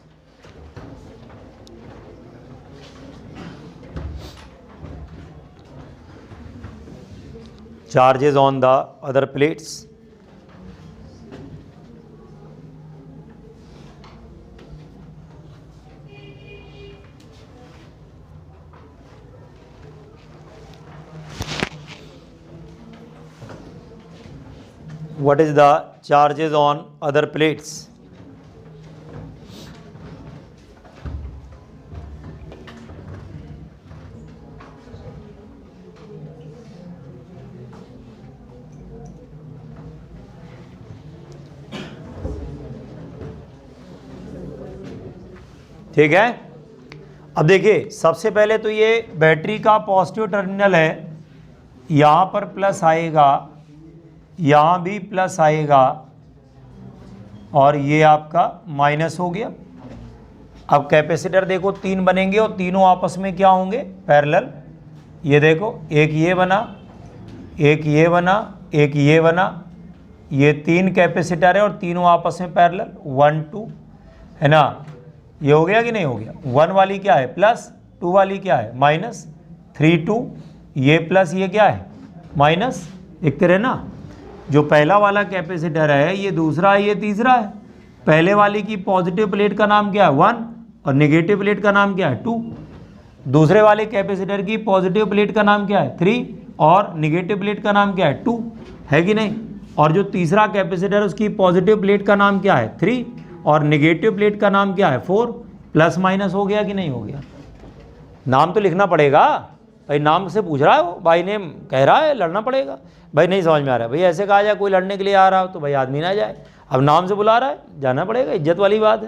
Charges on the other plates. What is the charges on other plates? ठीक है, अब देखिए सबसे पहले तो ये बैटरी का पॉजिटिव टर्मिनल है, यहाँ पर प्लस आएगा, यहाँ भी प्लस आएगा और ये आपका माइनस हो गया। अब कैपेसिटर देखो 3 बनेंगे और तीनों आपस में क्या होंगे, पैरेलल। ये देखो एक ये बना, एक ये बना, एक ये बना, ये 3 कैपेसिटर है और तीनों आपस में पैरेलल, 1 2 है ना। ये हो गया कि नहीं हो गया। 1 वाली क्या है प्लस, 2 वाली क्या है माइनस, 3 2, ये प्लस ये क्या है माइनस। देखते रहे ना, जो पहला वाला कैपेसिटर है ये दूसरा है, ये तीसरा है। पहले वाली की पॉजिटिव प्लेट का नाम क्या है 1 और नेगेटिव प्लेट का नाम क्या है 2। दूसरे वाले कैपेसिटर की पॉजिटिव प्लेट का नाम क्या है 3 और नेगेटिव प्लेट का नाम क्या है 2, है कि नहीं। और जो तीसरा कैपेसिटर है उसकी पॉजिटिव प्लेट का नाम क्या है 3 और नेगेटिव प्लेट का नाम क्या है 4। प्लस माइनस हो गया कि नहीं हो गया। नाम तो लिखना पड़ेगा भाई, नाम से पूछ रहा है वो, भाई नेम कह रहा है, लड़ना पड़ेगा। भाई नहीं समझ में आ रहा है, भाई ऐसे कहा जाए कोई लड़ने के लिए आ रहा हो तो भाई आदमी ना जाए। अब नाम से बुला रहा है, जाना पड़ेगा, इज्जत वाली बात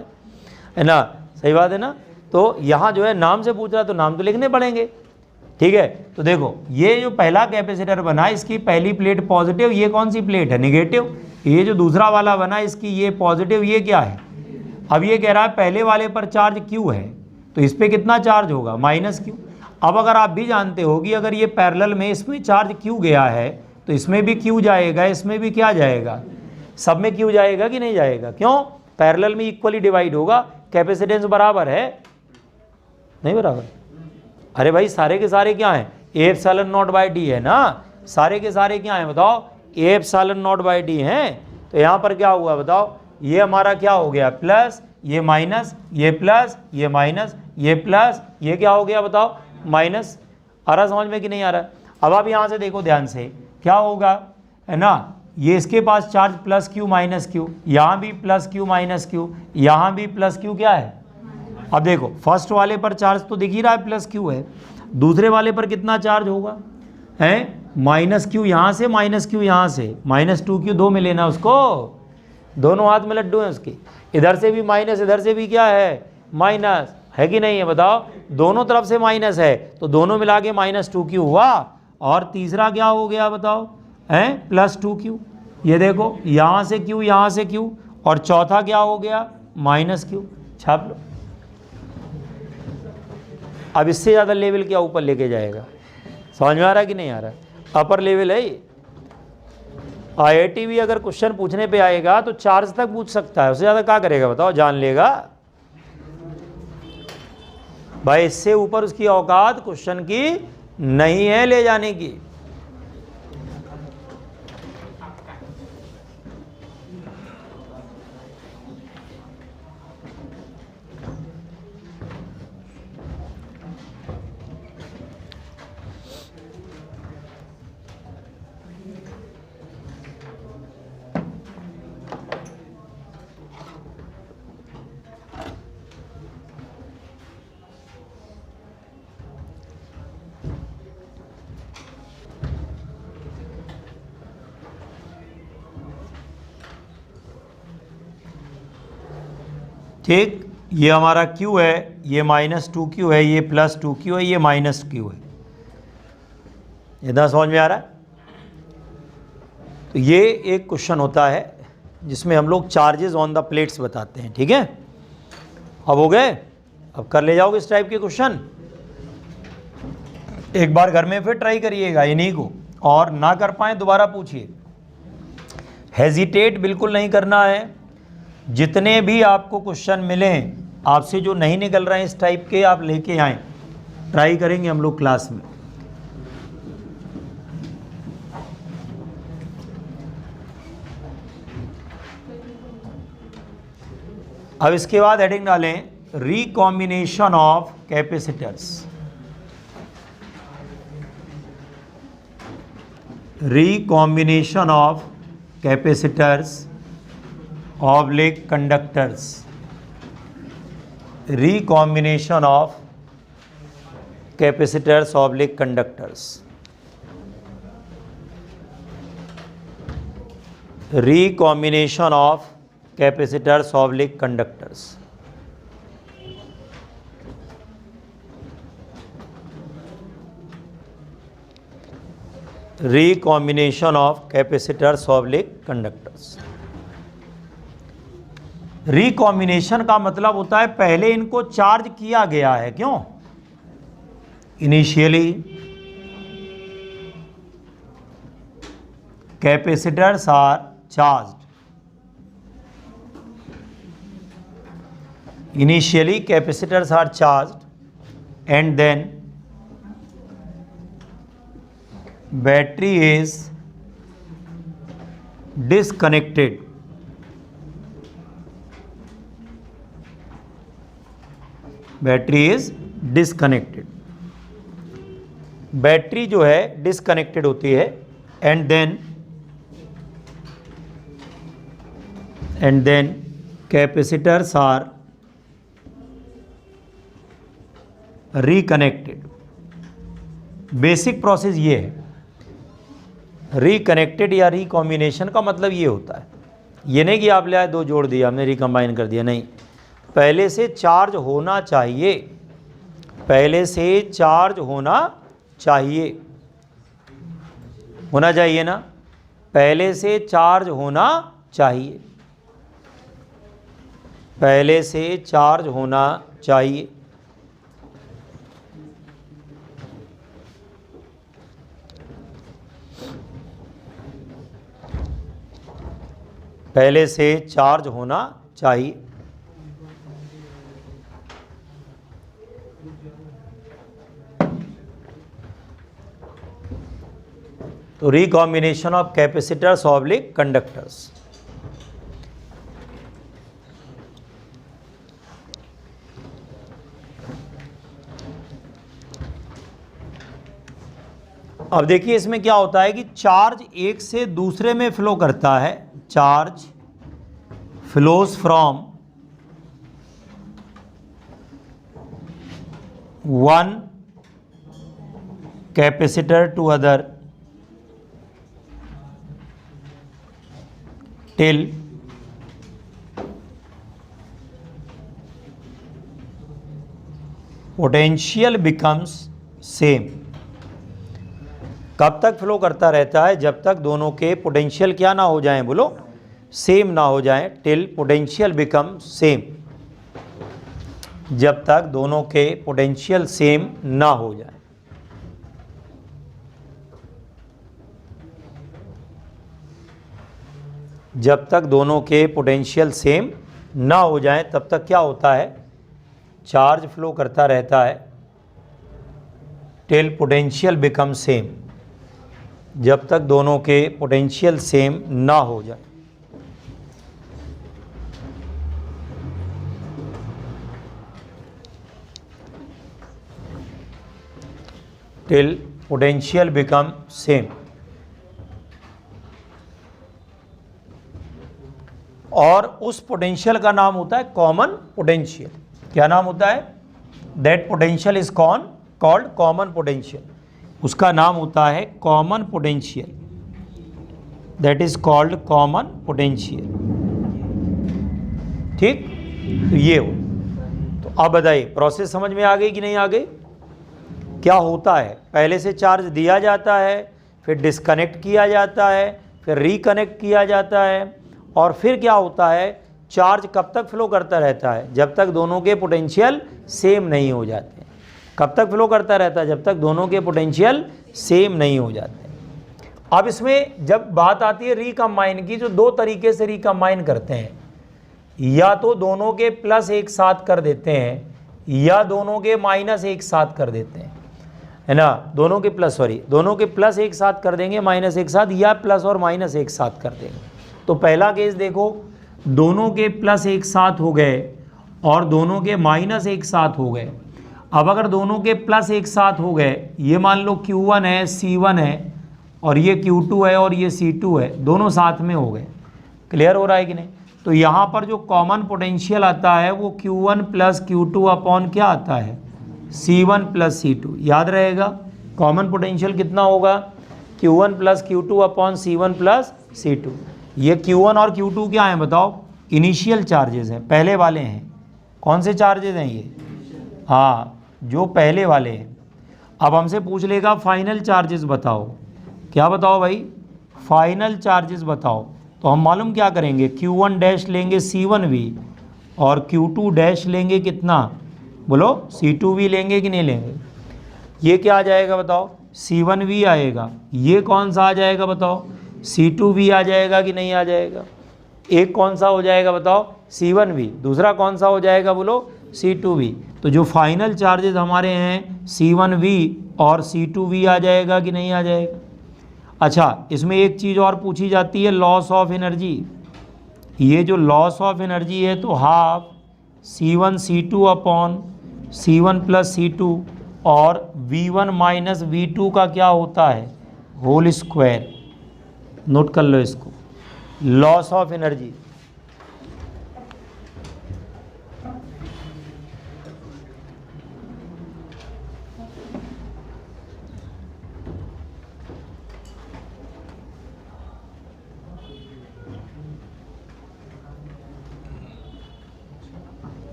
है ना, सही बात है ना। तो यहाँ जो है नाम से पूछ रहा है तो नाम तो लिखने पड़ेंगे। ठीक है, तो देखो ये जो पहला कैपेसिटर बना इसकी पहली प्लेट पॉजिटिव, ये कौन सी प्लेट है नेगेटिव। ये जो दूसरा वाला बना इसकी ये पॉजिटिव, ये क्या है। अब ये कह रहा है पहले वाले पर चार्ज क्यू है तो इस पर कितना चार्ज होगा माइनस क्यू। अब अगर आप भी जानते हो कि अगर ये पैरेलल में इसमें चार्ज क्यू गया है तो इसमें भी क्यू जाएगा, इसमें भी क्या जाएगा, सब में क्यू जाएगा कि नहीं जाएगा। क्यों, पैरेलल में इक्वली डिवाइड होगा, कैपेसिटेंस बराबर है नहीं बराबर। अरे भाई सारे के सारे क्या हैं, A epsilon naught by D है ना, सारे के सारे क्या हैं बताओ, A epsilon naught by D हैं। तो यहाँ पर क्या हुआ बताओ, ये हमारा क्या हो गया प्लस, ये माइनस, ये प्लस, ये माइनस, ये प्लस, ये क्या हो गया बताओ माइनस। आ रहा समझ में कि नहीं आ रहा। अब आप यहाँ से देखो ध्यान से, क्या होगा है ना, ये इसके पास charge plus Q minus Q, यहाँ भी प्लस क्यू माइनस क्यू, यहाँ भी प्लस क्यू क्या है। अब देखो फर्स्ट वाले पर चार्ज तो दिख ही रहा है प्लस क्यू है, दूसरे वाले पर कितना चार्ज होगा है माइनस क्यू, यहाँ से माइनस क्यू, यहाँ से माइनस 2 क्यू, 2 मिले ना उसको, दोनों हाथ में लड्डू हैं उसके, इधर से भी माइनस इधर से भी क्या है माइनस, है कि नहीं है बताओ। दोनों तरफ से माइनस है तो दोनों मिला के माइनस 2 क्यू हुआ, और तीसरा क्या हो गया बताओ हैं प्लस 2 क्यू। ये देखो यहाँ से क्यू, यहाँ से क्यू, और चौथा क्या हो गया माइनस क्यू। छाप लो। अब इससे ज़्यादा लेवल क्या ऊपर लेके जाएगा, समझ में आ रहा है कि नहीं आ रहा है। अपर लेवल है ये। IIT भी अगर क्वेश्चन पूछने पे आएगा तो चार्ज तक पूछ सकता है, उससे ज़्यादा क्या करेगा बताओ, जान लेगा भाई। इससे ऊपर उसकी औकात क्वेश्चन की नहीं है ले जाने की। ठीक, ये हमारा Q है, ये -2Q है, ये +2Q है, ये -Q है। इतना समझ में आ रहा है? तो ये एक क्वेश्चन होता है जिसमें हम लोग चार्जेस ऑन द प्लेट्स बताते हैं। ठीक है, अब हो गए, अब कर ले जाओगे इस टाइप के क्वेश्चन। एक बार घर में फिर ट्राई करिएगा इन्हीं को, और ना कर पाए दोबारा पूछिए। हेजिटेट बिल्कुल नहीं करना है। जितने भी आपको क्वेश्चन मिले, आपसे जो नहीं निकल रहे हैं इस टाइप के, आप लेके आएँ, ट्राई करेंगे हम लोग क्लास में। अब इसके बाद हेडिंग डालें recombination of capacitors. Recombination of capacitors oblique conductors. Recombination of capacitors oblique conductors. Recombination of capacitors oblique conductors. Recombination of capacitors oblique conductors. Recombination का मतलब होता है पहले इनको चार्ज किया गया है। क्यों? Initially capacitors are charged. Initially capacitors are charged and then battery is disconnected. Battery is disconnected. Battery जो है डिसकनेक्टेड होती है and then capacitors are reconnected. Basic process ये है। रिकनेक्टेड या रिकॉम्बिनेशन का मतलब ये होता है, ये नहीं कि आप ले आए दो जोड़ दिया हमने रिकम्बाइन कर दिया, नहीं, पहले से चार्ज होना चाहिए। पहले से चार्ज होना चाहिए, होना चाहिए ना, पहले से चार्ज होना चाहिए, पहले से चार्ज होना चाहिए। पहले से चार्ज होना चाहिए। तो recombination of capacitors oblique conductors. अब देखिए इसमें क्या होता है कि चार्ज एक से दूसरे में फ्लो करता है। Charge flows from one capacitor to other till potential becomes same। कब तक फ्लो करता रहता है? जब तक दोनों के पोटेंशियल क्या ना हो जाएं, बोलो, सेम ना हो जाएं। टिल पोटेंशियल बिकम सेम, जब तक दोनों के पोटेंशियल सेम ना हो जाए। जब तक दोनों के पोटेंशियल सेम ना हो जाए तब तक क्या होता है? चार्ज फ्लो करता रहता है टिल पोटेंशियल बिकम सेम, जब तक दोनों के पोटेंशियल सेम ना हो जाए। Till potential become same. और उस पोटेंशियल का नाम होता है कॉमन पोटेंशियल। क्या नाम होता है? That potential is called common potential. उसका नाम होता है common potential. That is called common potential. ठीक, तो ये हो। तो अब बताइए प्रोसेस समझ में आ गई कि नहीं आ गई? क्या होता है, पहले से चार्ज दिया जाता है, फिर डिस्कनेक्ट किया जाता है, फिर रिकनेक्ट किया जाता है, और फिर क्या होता है, चार्ज कब तक फ्लो करता रहता है? जब तक दोनों के पोटेंशियल सेम नहीं हो जाते। कब तक फ्लो करता रहता है? जब तक दोनों के पोटेंशियल सेम नहीं हो जाते। अब इसमें जब बात आती है रिकम्बाइन की, जो दो तरीके से रिकम्बाइन करते हैं, या तो दोनों के प्लस एक साथ कर देते हैं, या दोनों के माइनस एक साथ कर देते हैं, है ना। दोनों के प्लस एक साथ कर देंगे, माइनस एक साथ, या प्लस और माइनस एक साथ कर देंगे। तो पहला केस देखो, दोनों के प्लस एक साथ हो गए और दोनों के माइनस एक साथ हो गए। अब अगर दोनों के प्लस एक साथ हो गए, ये मान लो Q1 है, C1 है, और ये Q2 है और ये C2 है, दोनों साथ में हो गए। क्लियर हो रहा है कि नहीं? तो यहाँ पर जो कॉमन पोटेंशियल आता है वो Q1 प्लस Q2 अपॉन क्या आता है? C1 plus C2। याद रहेगा कॉमन पोटेंशियल कितना होगा? Q1 plus Q2 upon C1 plus C2। ये Q1 और Q2 क्या हैं बताओ? इनिशियल चार्जेस हैं, पहले वाले हैं। कौन से चार्जेस हैं ये? हाँ, जो पहले वाले हैं। अब हमसे पूछ लेगा फाइनल चार्जेस बताओ। क्या बताओ भाई? फाइनल चार्जेस बताओ। तो हम मालूम क्या करेंगे, Q1 डैश लेंगे C1V और Q2 डैश लेंगे कितना? बोलो, C2V लेंगे कि नहीं लेंगे? ये क्या आ जाएगा बताओ? C1V आएगा। ये कौन सा आ जाएगा बताओ? C2V आ जाएगा कि नहीं आ जाएगा? एक कौन सा हो जाएगा बताओ? C1V। दूसरा कौन सा हो जाएगा बोलो? C2V। तो जो फाइनल चार्जेस हमारे हैं C1V और C2V आ जाएगा कि नहीं आ जाएगा? अच्छा, इसमें एक चीज़ और पूछी जाती है, लॉस ऑफ एनर्जी। ये जो लॉस ऑफ एनर्जी है तो half C1 C2 upon C1 plus C2 और V1 माइनस V2 का क्या होता है? Whole square. नोट कर लो इसको, लॉस ऑफ एनर्जी।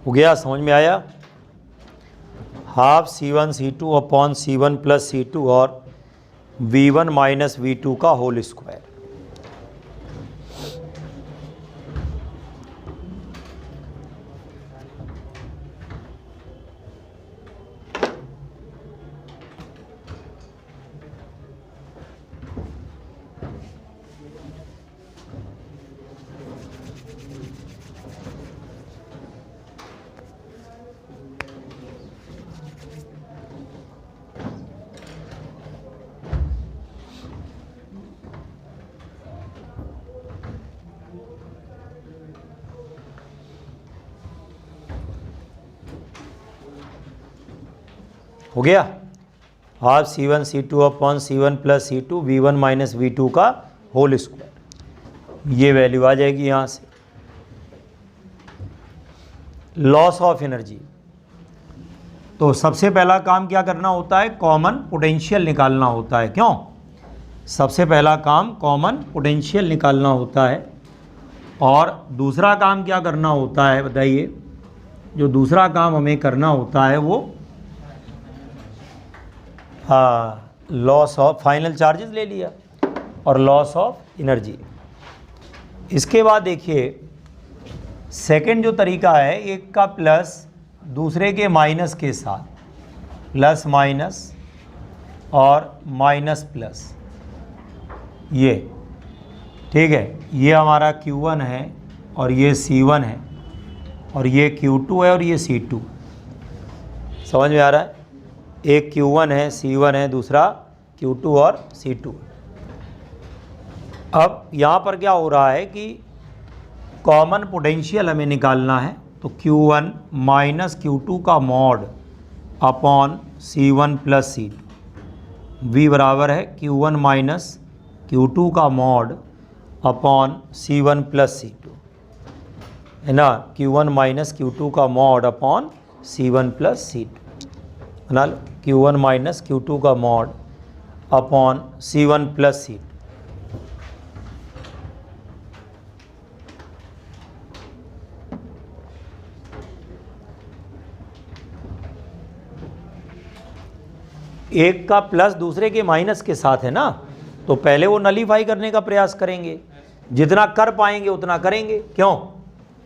हो गया? समझ में आया? Half C1 C2 upon C1 plus C2 और V1 माइनस V2 का होल स्क्वायर। हो गया? Half C1 C2 upon C1 plus C2 V1 minus V2 का होल स्क्वायर। ये वैल्यू आ जाएगी यहाँ से। लॉस ऑफ एनर्जी, तो सबसे पहला काम क्या करना होता है? कॉमन पोटेंशियल निकालना होता है। क्यों? सबसे पहला काम कॉमन पोटेंशियल निकालना होता है। और दूसरा काम क्या करना होता है बताइए? जो दूसरा काम हमें करना होता है वो लॉस ऑफ फाइनल चार्जेस ले लिया और लॉस ऑफ एनर्जी। इसके बाद देखिए सेकंड जो तरीका है, एक का प्लस दूसरे के माइनस के साथ, प्लस माइनस और माइनस प्लस, ये ठीक है। ये हमारा Q1 है और ये C1 है और ये Q2 है और ये C2। समझ में आ रहा है? एक Q1 है, C1 है, दूसरा Q2 और C2। अब यहाँ पर क्या हो रहा है कि कॉमन पोटेंशियल हमें निकालना है। तो Q1 माइनस Q2 का mod upon C1 plus C2, V बराबर है Q1 माइनस Q2 का mod upon C1 plus C2 है ना, Q1 माइनस Q2 का mod upon C1 plus C2 बना लो, Q1 माइनस Q2 का mod upon C1 plus C2। एक का प्लस दूसरे के माइनस के साथ है ना, तो पहले वो नलीफाई करने का प्रयास करेंगे, जितना कर पाएंगे उतना करेंगे। क्यों?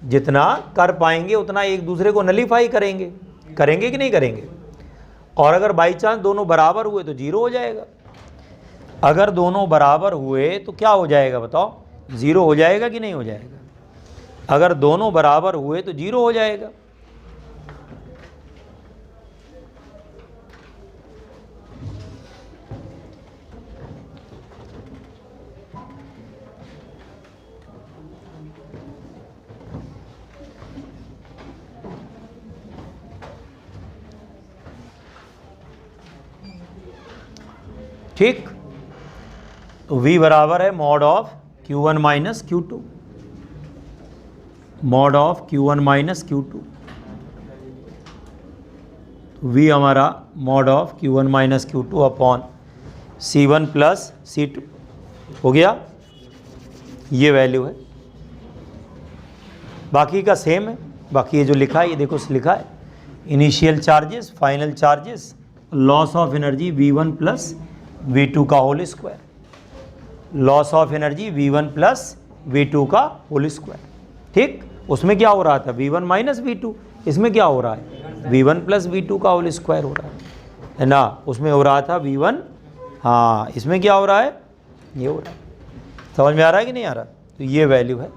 जितना कर पाएंगे उतना एक दूसरे को नलीफाई करेंगे, करेंगे कि नहीं करेंगे। और अगर बाई चांस दोनों बराबर हुए तो जीरो हो जाएगा। अगर दोनों बराबर हुए तो क्या हो जाएगा बताओ, जीरो हो जाएगा कि नहीं हो जाएगा। अगर दोनों बराबर हुए तो जीरो हो जाएगा। ठीक, तो v बराबर है mod of Q1 minus Q2, mod of Q1 minus Q2। v हमारा mod of Q1 minus Q2 upon C1 plus C2 हो गया, ये वैल्यू है। बाकी का सेम है, बाकी ये जो लिखा है ये देखो लिखा है initial charges, final charges, loss of energy V1 plus V2 का whole square, loss of energy V1 plus V2 का होल स्क्वायर। ठीक, उसमें क्या हो रहा था V1 माइनस V2, इसमें क्या हो रहा है V1 प्लस V2 का होल स्क्वायर हो रहा है ना। उसमें हो रहा था V1, हाँ इसमें क्या हो रहा है, ये हो रहा है। समझ में आ रहा है कि नहीं आ रहा। तो ये वैल्यू है।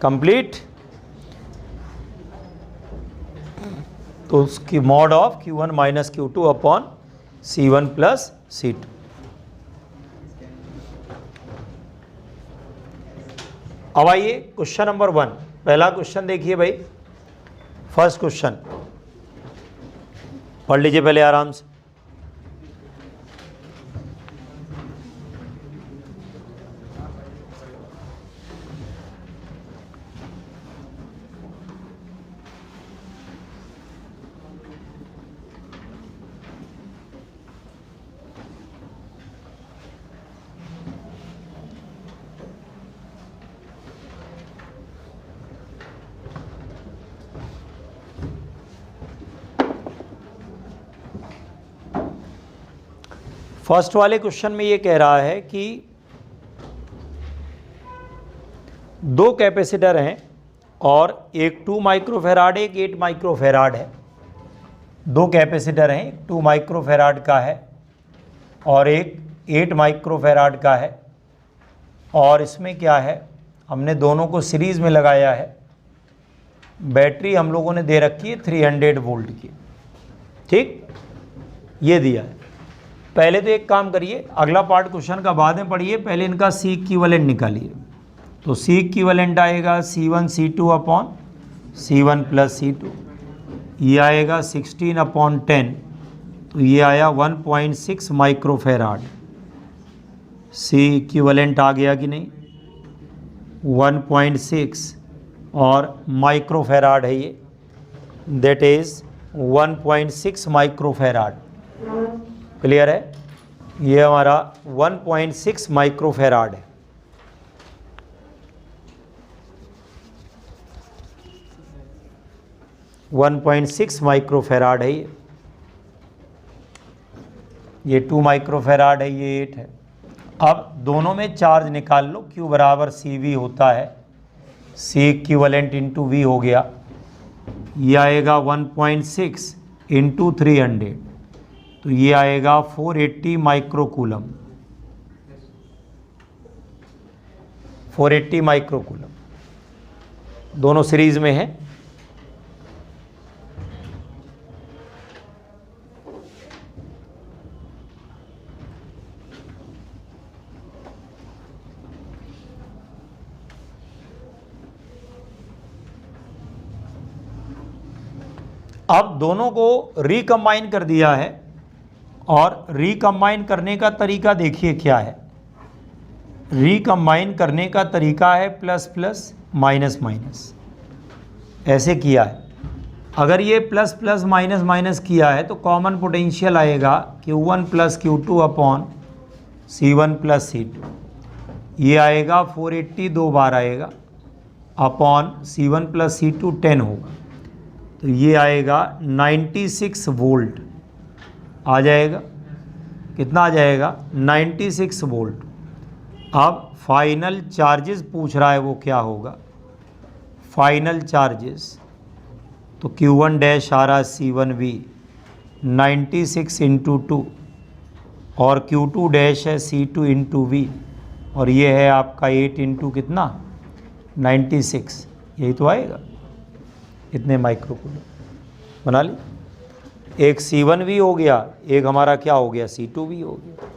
कंप्लीट। तो उसकी mod of Q1 minus Q2 upon C1 plus C2। अब आइए क्वेश्चन नंबर 1, पहला क्वेश्चन देखिए भाई, फर्स्ट क्वेश्चन पढ़ लीजिए पहले आराम से। फर्स्ट वाले क्वेश्चन में ये कह रहा है कि दो कैपेसिटर हैं और एक 2 माइक्रोफेराड एक 8 माइक्रोफेराड है। दो कैपेसिटर हैं, एक 2 माइक्रोफेराड का है और एक 8 माइक्रोफेराड का है। और इसमें क्या है, हमने दोनों को सीरीज़ में लगाया है। बैटरी हम लोगों ने दे रखी है 300 वोल्ट की। ठीक, ये दिया है। पहले तो एक काम करिए, अगला पार्ट क्वेश्चन का बाद में पढ़िए, पहले इनका C इक्विवेलेंट निकालिए। तो C इक्विवेलेंट आएगा C1 C2 upon C1 plus C2, ये आएगा 16 अपॉन 10, तो ये आया 1.6 माइक्रोफेराड। C इक्विवेलेंट आ गया कि नहीं, 1.6 और माइक्रोफेराड है ये, दैट इज़ 1.6 माइक्रोफेराड। क्लियर है, ये हमारा 1.6 माइक्रोफेराड है। (1.6 माइक्रोफेराड है ये 2 माइक्रोफेराड है, ये 8 है। अब दोनों में चार्ज निकाल लो, Q बराबर CV होता है, C इक्विवेलेंट इंटू V हो गया, ये आएगा 1.6 इंटू 300, तो ये आएगा 480 माइक्रोकूलम, 480 माइक्रोकूलम। दोनों सीरीज में है। अब दोनों को रिकम्बाइन कर दिया है और रिकम्बाइन करने का तरीका देखिए क्या है। रिकम्बाइन करने का तरीका है प्लस प्लस माइनस माइनस, ऐसे किया है। अगर ये प्लस प्लस माइनस माइनस किया है तो कॉमन पोटेंशियल आएगा Q1 plus Q2 upon C1 plus C2, ये आएगा 480 दो बार आएगा अपॉन C1 प्लस C2 10 होगा, तो ये आएगा 96 वोल्ट आ जाएगा। कितना आ जाएगा? 96 वोल्ट। अब फाइनल चार्जेस पूछ रहा है वो क्या होगा, फाइनल चार्जेस, तो Q1 डैश आ रहा C1V 96 इंटू 2 और Q2 डैश है C2 इंटू V और ये है आपका 8 इंटू कितना 96, यही तो आएगा, इतने माइक्रोकूलम बना ली। एक C1V हो गया, एक हमारा क्या हो गया C2V हो गया।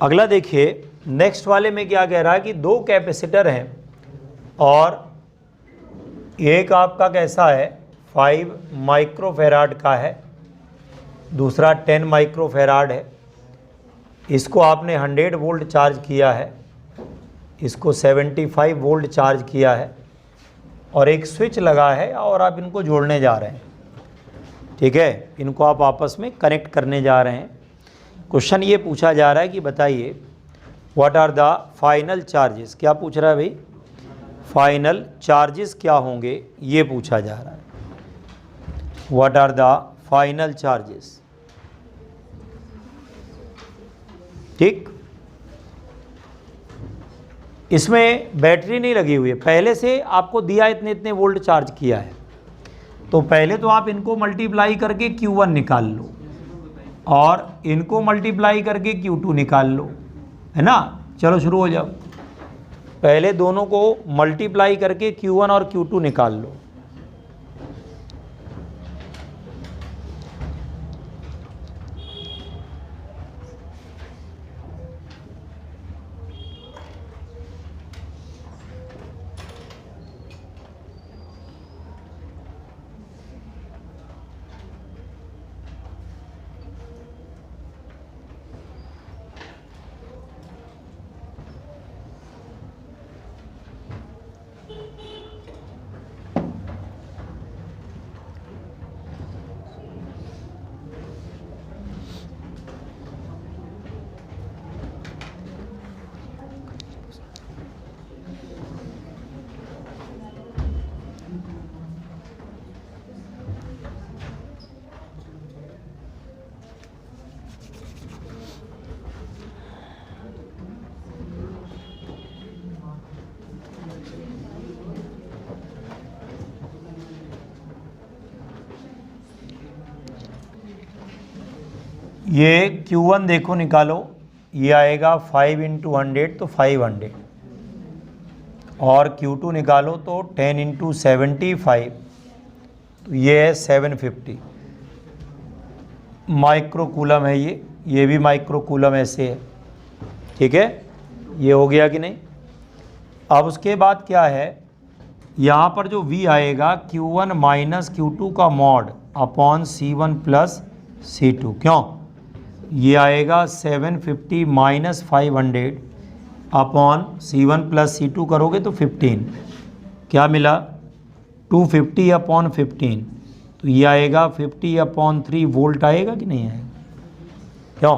अगला देखिए, नेक्स्ट वाले में क्या कह रहा है कि दो कैपेसिटर हैं और एक आपका कैसा है 5 माइक्रोफेराड का है, दूसरा 10 माइक्रोफेराड है। इसको आपने 100 वोल्ट चार्ज किया है, इसको 75 वोल्ट चार्ज किया है और एक स्विच लगा है और आप इनको जोड़ने जा रहे हैं। ठीक है, इनको आप आपस में कनेक्ट करने जा रहे हैं। क्वेश्चन ये पूछा जा रहा है कि बताइए what are the final charges, क्या पूछ रहा है भाई, फाइनल चार्जेस क्या होंगे ये पूछा जा रहा है। What are the final charges. ठीक, इसमें बैटरी नहीं लगी हुई है, पहले से आपको दिया इतने इतने वोल्ट चार्ज किया है, तो पहले तो आप इनको मल्टीप्लाई करके Q1 निकाल लो और इनको मल्टीप्लाई करके Q2 निकाल लो, है ना। चलो शुरू हो जाओ, पहले दोनों को मल्टीप्लाई करके Q1 और Q2 निकाल लो। ये Q1 देखो निकालो, ये आएगा 5 इंटू 100 तो 500 और Q2 निकालो तो 10 इंटू 75 तो ये है 750 माइक्रोकूलम है। ये भी माइक्रोकूलम ऐसे है। ठीक है, ये हो गया कि नहीं। अब उसके बाद क्या है, यहाँ पर जो V आएगा Q1 माइनस Q2 का mod upon C1 plus C2, क्यों, ये आएगा 750 minus 500 upon C1 plus C2 करोगे तो 15, क्या मिला 250 अपॉन 15, तो ये आएगा 50 अपॉन 3 वोल्ट आएगा कि नहीं आएगा। क्यों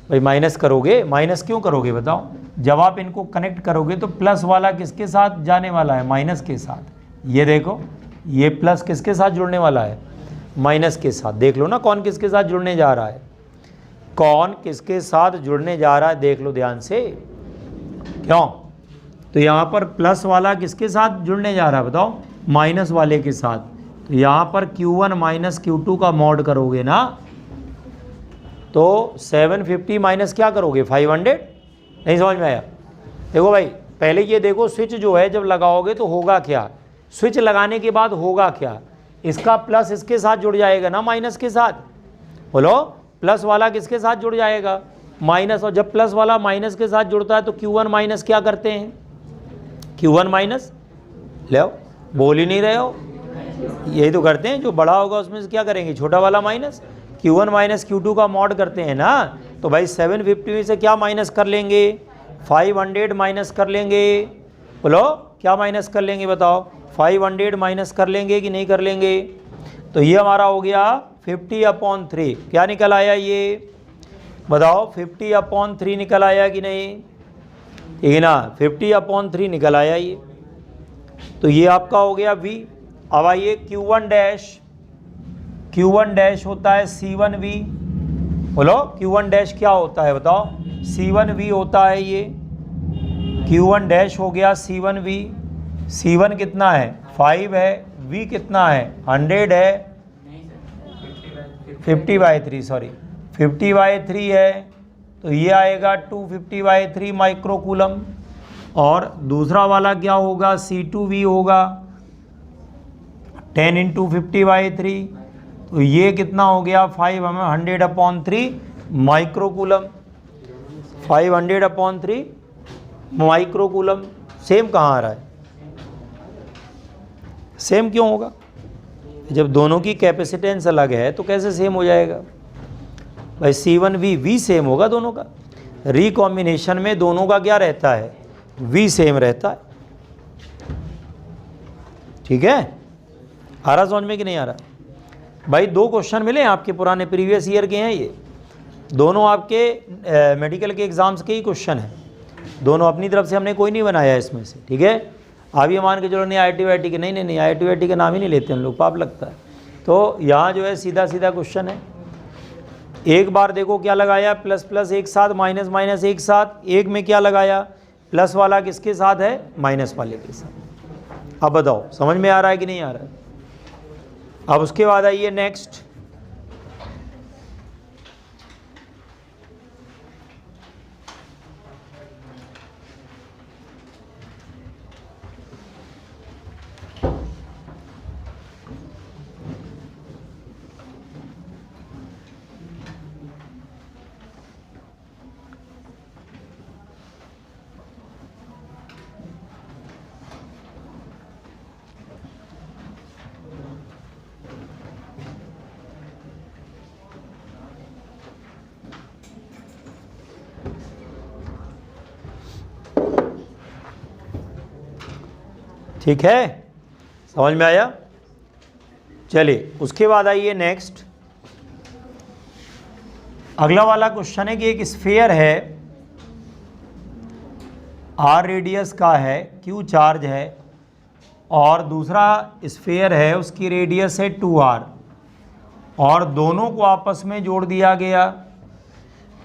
भाई माइनस करोगे, माइनस क्यों करोगे बताओ, जब आप इनको कनेक्ट करोगे तो प्लस वाला किसके साथ जाने वाला है, माइनस के साथ। ये देखो, ये प्लस किसके साथ जुड़ने वाला है, माइनस के साथ। देख लो ना कौन किसके साथ जुड़ने जा रहा है, कौन किसके साथ जुड़ने जा रहा है, देख लो ध्यान से। क्यों, तो यहाँ पर प्लस वाला किसके साथ जुड़ने जा रहा है बताओ, माइनस वाले के साथ। तो यहाँ पर Q1 माइनस Q2 का मॉड करोगे ना तो 750 माइनस क्या करोगे 500, नहीं समझ में आया। देखो भाई पहले ये देखो, स्विच जो है जब लगाओगे तो होगा क्या, स्विच लगाने के बाद होगा क्या, इसका प्लस इसके साथ जुड़ जाएगा ना माइनस के साथ, बोलो प्लस वाला किसके साथ जुड़ जाएगा, माइनस, और जब प्लस वाला माइनस के साथ जुड़ता है तो Q1 माइनस क्या करते हैं, Q1 माइनस, ले आओ, बोल ही नहीं रहे हो, यही तो करते हैं, जो बड़ा होगा उसमें से क्या करेंगे, छोटा वाला माइनस, Q1 माइनस Q2 का मॉड करते हैं ना। तो भाई 750 में से क्या माइनस कर लेंगे, 500 माइनस कर लेंगे, बोलो क्या माइनस कर लेंगे बताओ, 500 माइनस कर लेंगे कि नहीं कर लेंगे। तो ये हमारा हो गया 50/3, क्या निकल आया ये बताओ, 50/3 निकल आया कि नहीं, ठीक है ना, 50/3 निकल आया ये। तो ये आपका हो गया V। अब आइए Q1 डैश होता है C1V, बोलो Q1 डैश क्या होता है बताओ, C1V होता है ये, Q1 डैश हो गया C1V। C1 कितना है 5 है, V कितना है 100 है, 50/3 सॉरी 50/3 है, तो ये आएगा 250/3 माइक्रोकूलम। और दूसरा वाला क्या होगा, C2V होगा 10 × 50/3, तो ये कितना हो गया 500/3 माइक्रोकूलम, 500/3 माइक्रोकूलम। सेम कहाँ आ रहा है, सेम क्यों होगा, जब दोनों की कैपेसिटेंस अलग है तो कैसे सेम हो जाएगा भाई, C1V V सेम होगा दोनों का, रिकॉम्बिनेशन में दोनों का क्या रहता है, V सेम रहता है, ठीक है। आ रहा समझ में कि नहीं आ रहा भाई, 2 क्वेश्चन मिले आपके पुराने प्रीवियस ईयर के हैं, ये दोनों आपके मेडिकल के एग्ज़ाम्स के ही क्वेश्चन हैं, दोनों अपनी तरफ से हमने कोई नहीं बनाया इसमें से, ठीक है। आप ये मान के चलो नहीं IIT के, नहीं IIT का नाम ही नहीं लेते हम लोग, पाप लगता है। तो यहाँ जो है सीधा सीधा क्वेश्चन है, एक बार देखो क्या लगाया, प्लस प्लस एक साथ, माइनस माइनस एक साथ, एक में क्या लगाया, प्लस वाला किसके साथ है, माइनस वाले के साथ। अब बताओ समझ में आ रहा है कि नहीं आ रहा है। अब उसके बाद आइए नेक्स्ट, ठीक है, समझ में आया। चलिए उसके बाद आइए नेक्स्ट, अगला वाला क्वेश्चन है कि एक स्फीयर है, R रेडियस का है, Q चार्ज है, और दूसरा स्फीयर है उसकी रेडियस है 2R, और दोनों को आपस में जोड़ दिया गया,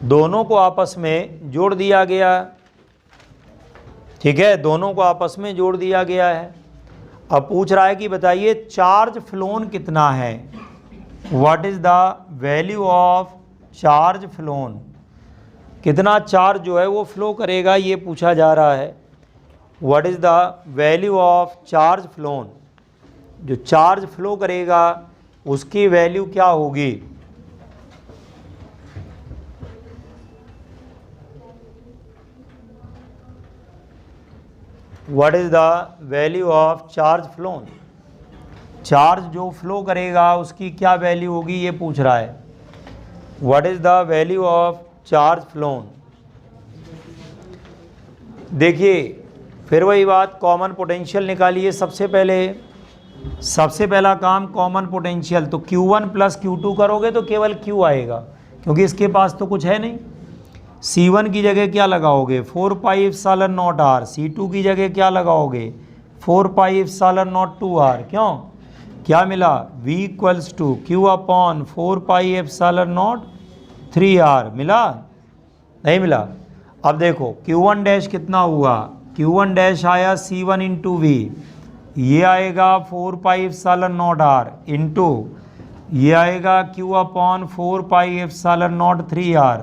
दोनों को आपस में जोड़ दिया गया, ठीक है, दोनों को आपस में जोड़ दिया गया है। अब पूछ रहा है कि बताइए चार्ज फ्लोन कितना है, what is the value of charge phloem, कितना चार्ज जो है वो फ्लो करेगा, ये पूछा जा रहा है। What is the value of charge phloem, जो चार्ज फ्लो करेगा उसकी वैल्यू क्या होगी। What is the value of charge phloem, charge जो फ्लो करेगा उसकी क्या वैल्यू होगी, ये पूछ रहा है। What is the value of charge phloem. देखिए फिर वही बात, कॉमन पोटेंशियल निकालिए सबसे पहले, सबसे पहला काम कॉमन पोटेंशियल, तो Q1 + Q2 करोगे तो केवल Q आएगा, क्योंकि इसके पास तो कुछ है नहीं। C1 की जगह क्या लगाओगे 4πε0R, C2 की जगह क्या लगाओगे 4πε0 2R, क्यों क्या मिला V = Q/4πε0 3R, मिला नहीं मिला। अब देखो Q1 डैश कितना हुआ, Q1 डैश आया C1 × V, ये आएगा 4πε0R इंटू ये आएगा Q/4πε0 3R,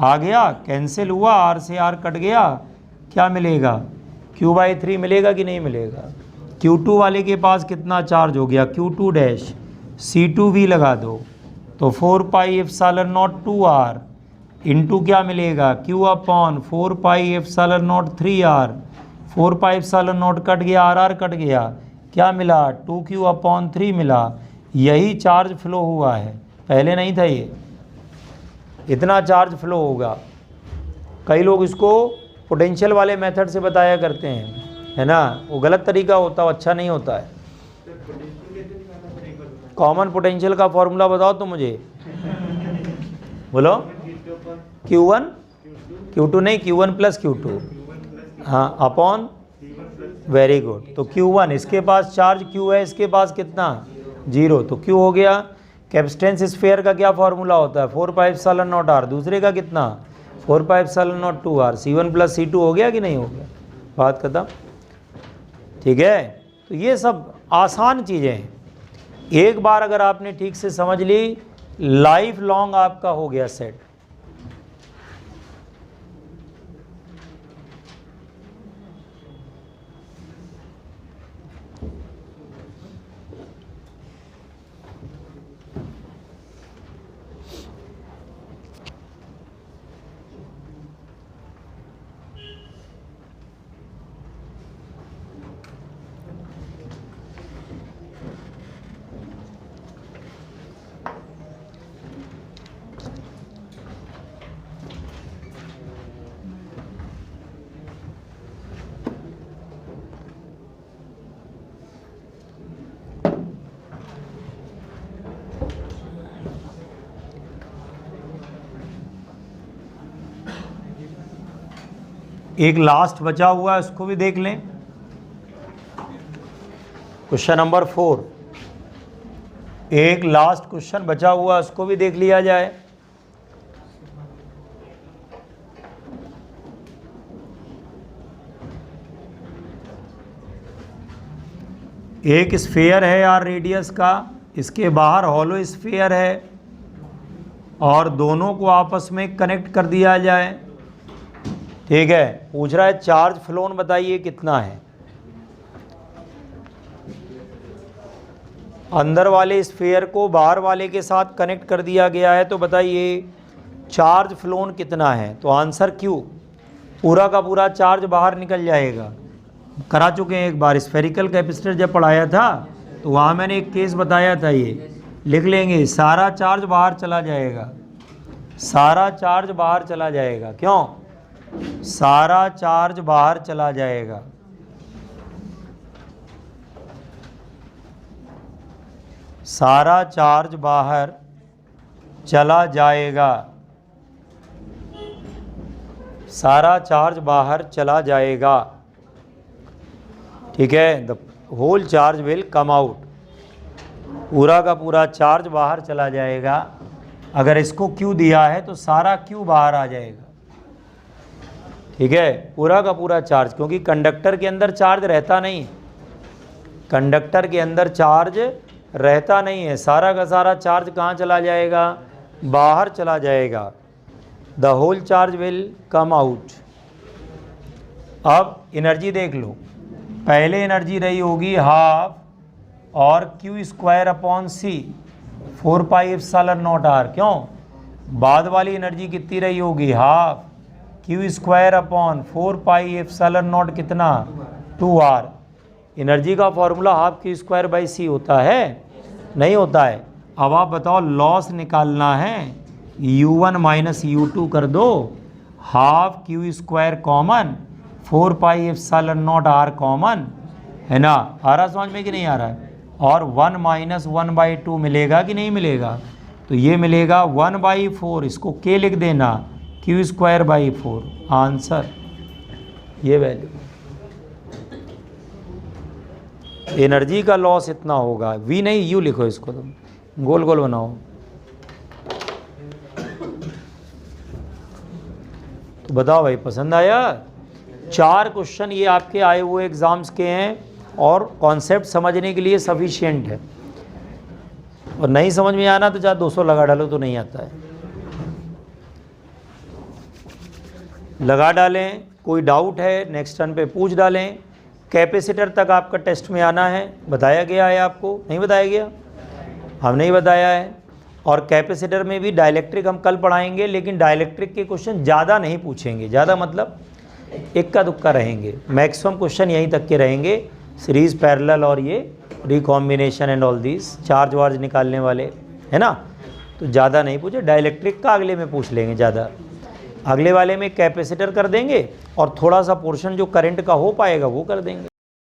आ गया, कैंसिल हुआ, R से R कट गया, क्या मिलेगा Q/3 मिलेगा कि नहीं मिलेगा। Q2 वाले के पास कितना चार्ज हो गया Q2 डैश, C2V लगा दो तो 4 pi epsilon not 2r into क्या मिलेगा q upon 4 pi epsilon not 3r, 4 pi epsilon not cut गया, r कट गया, क्या मिला 2q अपॉन 3 मिला। यही चार्ज फ्लो हुआ है, पहले नहीं था ये, इतना चार्ज फ्लो होगा। कई लोग इसको पोटेंशियल वाले मेथड से बताया करते हैं, है ना, वो गलत तरीका होता है, अच्छा नहीं होता है। कॉमन पोटेंशियल का फॉर्मूला बताओ तो मुझे, बोलो। Q1 Q2 नहीं, Q1 प्लस Q2, हाँ, अपॉन, वेरी गुड। तो Q1 इसके पास चार्ज Q है, इसके पास कितना 0, तो Q हो गया। कैपेसिटेंस स्फीयर का क्या फॉर्मूला होता है 4 पाई एप्सिलॉन नॉट r, दूसरे का कितना 4 pi epsilon not 2r, C1 plus C2 हो गया कि नहीं हो गया, बात खत्म। ठीक है, तो ये सब आसान चीज़ें हैं, एक बार अगर आपने ठीक से समझ ली, लाइफ लॉन्ग आपका हो गया सेट। एक लास्ट बचा हुआ है, उसको भी देख लें। क्वेश्चन नंबर 4, एक लास्ट क्वेश्चन बचा हुआ है, उसको भी देख लिया जाए। एक स्फीयर है यार रेडियस का, इसके बाहर हॉलो स्फीयर है, और दोनों को आपस में कनेक्ट कर दिया जाए। ठीक है, पूछ रहा है चार्ज फ्लोन बताइए कितना है। अंदर वाले स्फीयर को बाहर वाले के साथ कनेक्ट कर दिया गया है, तो बताइए चार्ज फ्लोन कितना है। तो आंसर Q, पूरा का पूरा चार्ज बाहर निकल जाएगा। करा चुके हैं एक बार, स्फेरिकल कैपेसिटर जब पढ़ाया था तो वहाँ मैंने एक केस बताया था, ये लिख लेंगे, सारा चार्ज बाहर चला जाएगा, सारा चार्ज बाहर चला जाएगा। क्यों सारा चार्ज बाहर चला जाएगा, सारा चार्ज बाहर चला जाएगा, सारा चार्ज बाहर चला जाएगा। ठीक है, the whole charge will come out, पूरा का पूरा चार्ज बाहर चला जाएगा। अगर इसको Q दिया है तो सारा Q बाहर आ जाएगा। ठीक है, पूरा का पूरा चार्ज, क्योंकि कंडक्टर के अंदर चार्ज रहता नहीं, कंडक्टर के अंदर चार्ज रहता नहीं है, सारा का सारा चार्ज कहाँ चला जाएगा, बाहर चला जाएगा। The whole charge will come out. अब एनर्जी देख लो, पहले एनर्जी रही होगी हाफ और Q² upon C 4 pi epsilon naught r, क्यों बाद वाली एनर्जी कितनी रही होगी half Q² upon 4 pi epsilon naught कितना 2r। एनर्जी का formula half Q² by C होता है, नहीं होता है। अब आप बताओ लॉस निकालना है, U1 माइनस U2 कर दो, half Q² common, 4 pi epsilon naught r common, है ना, आ रहा समझ में कि नहीं आ रहा है, और 1 माइनस 1/2 मिलेगा कि नहीं मिलेगा, तो ये मिलेगा 1/4, इसको K लिख देना, Q² बाई 4, आंसर ये वैल्यू। एनर्जी का लॉस इतना होगा, V नहीं U लिखो, इसको तुम गोल गोल बनाओ। तो बताओ भाई पसंद आया। 4 क्वेश्चन ये आपके आए हुए एग्जाम्स के हैं, और कॉन्सेप्ट समझने के लिए सफिशिएंट है, और नहीं समझ में आना तो चाहे 200 लगा डालो तो नहीं आता है, लगा डालें। कोई डाउट है नेक्स्ट टर्न पे पूछ डालें। कैपेसिटर तक आपका टेस्ट में आना है, बताया गया है आपको, नहीं बताया गया, हम नहीं बताया है। और कैपेसिटर में भी डाइलेक्ट्रिक हम कल पढ़ाएंगे, लेकिन डाइलेक्ट्रिक के क्वेश्चन ज़्यादा नहीं पूछेंगे, ज़्यादा मतलब इक्का दुक्का रहेंगे, मैक्सिमम क्वेश्चन यहीं तक के रहेंगे, सीरीज़ पैरेलल और ये recombination and all these, charge वार्ज निकालने वाले, है ना। तो ज़्यादा नहीं पूछे, डाइलेक्ट्रिक का अगले में पूछ लेंगे ज़्यादा, अगले वाले में कैपेसिटर कर देंगे और थोड़ा सा पोर्शन जो करंट का हो पाएगा वो कर देंगे।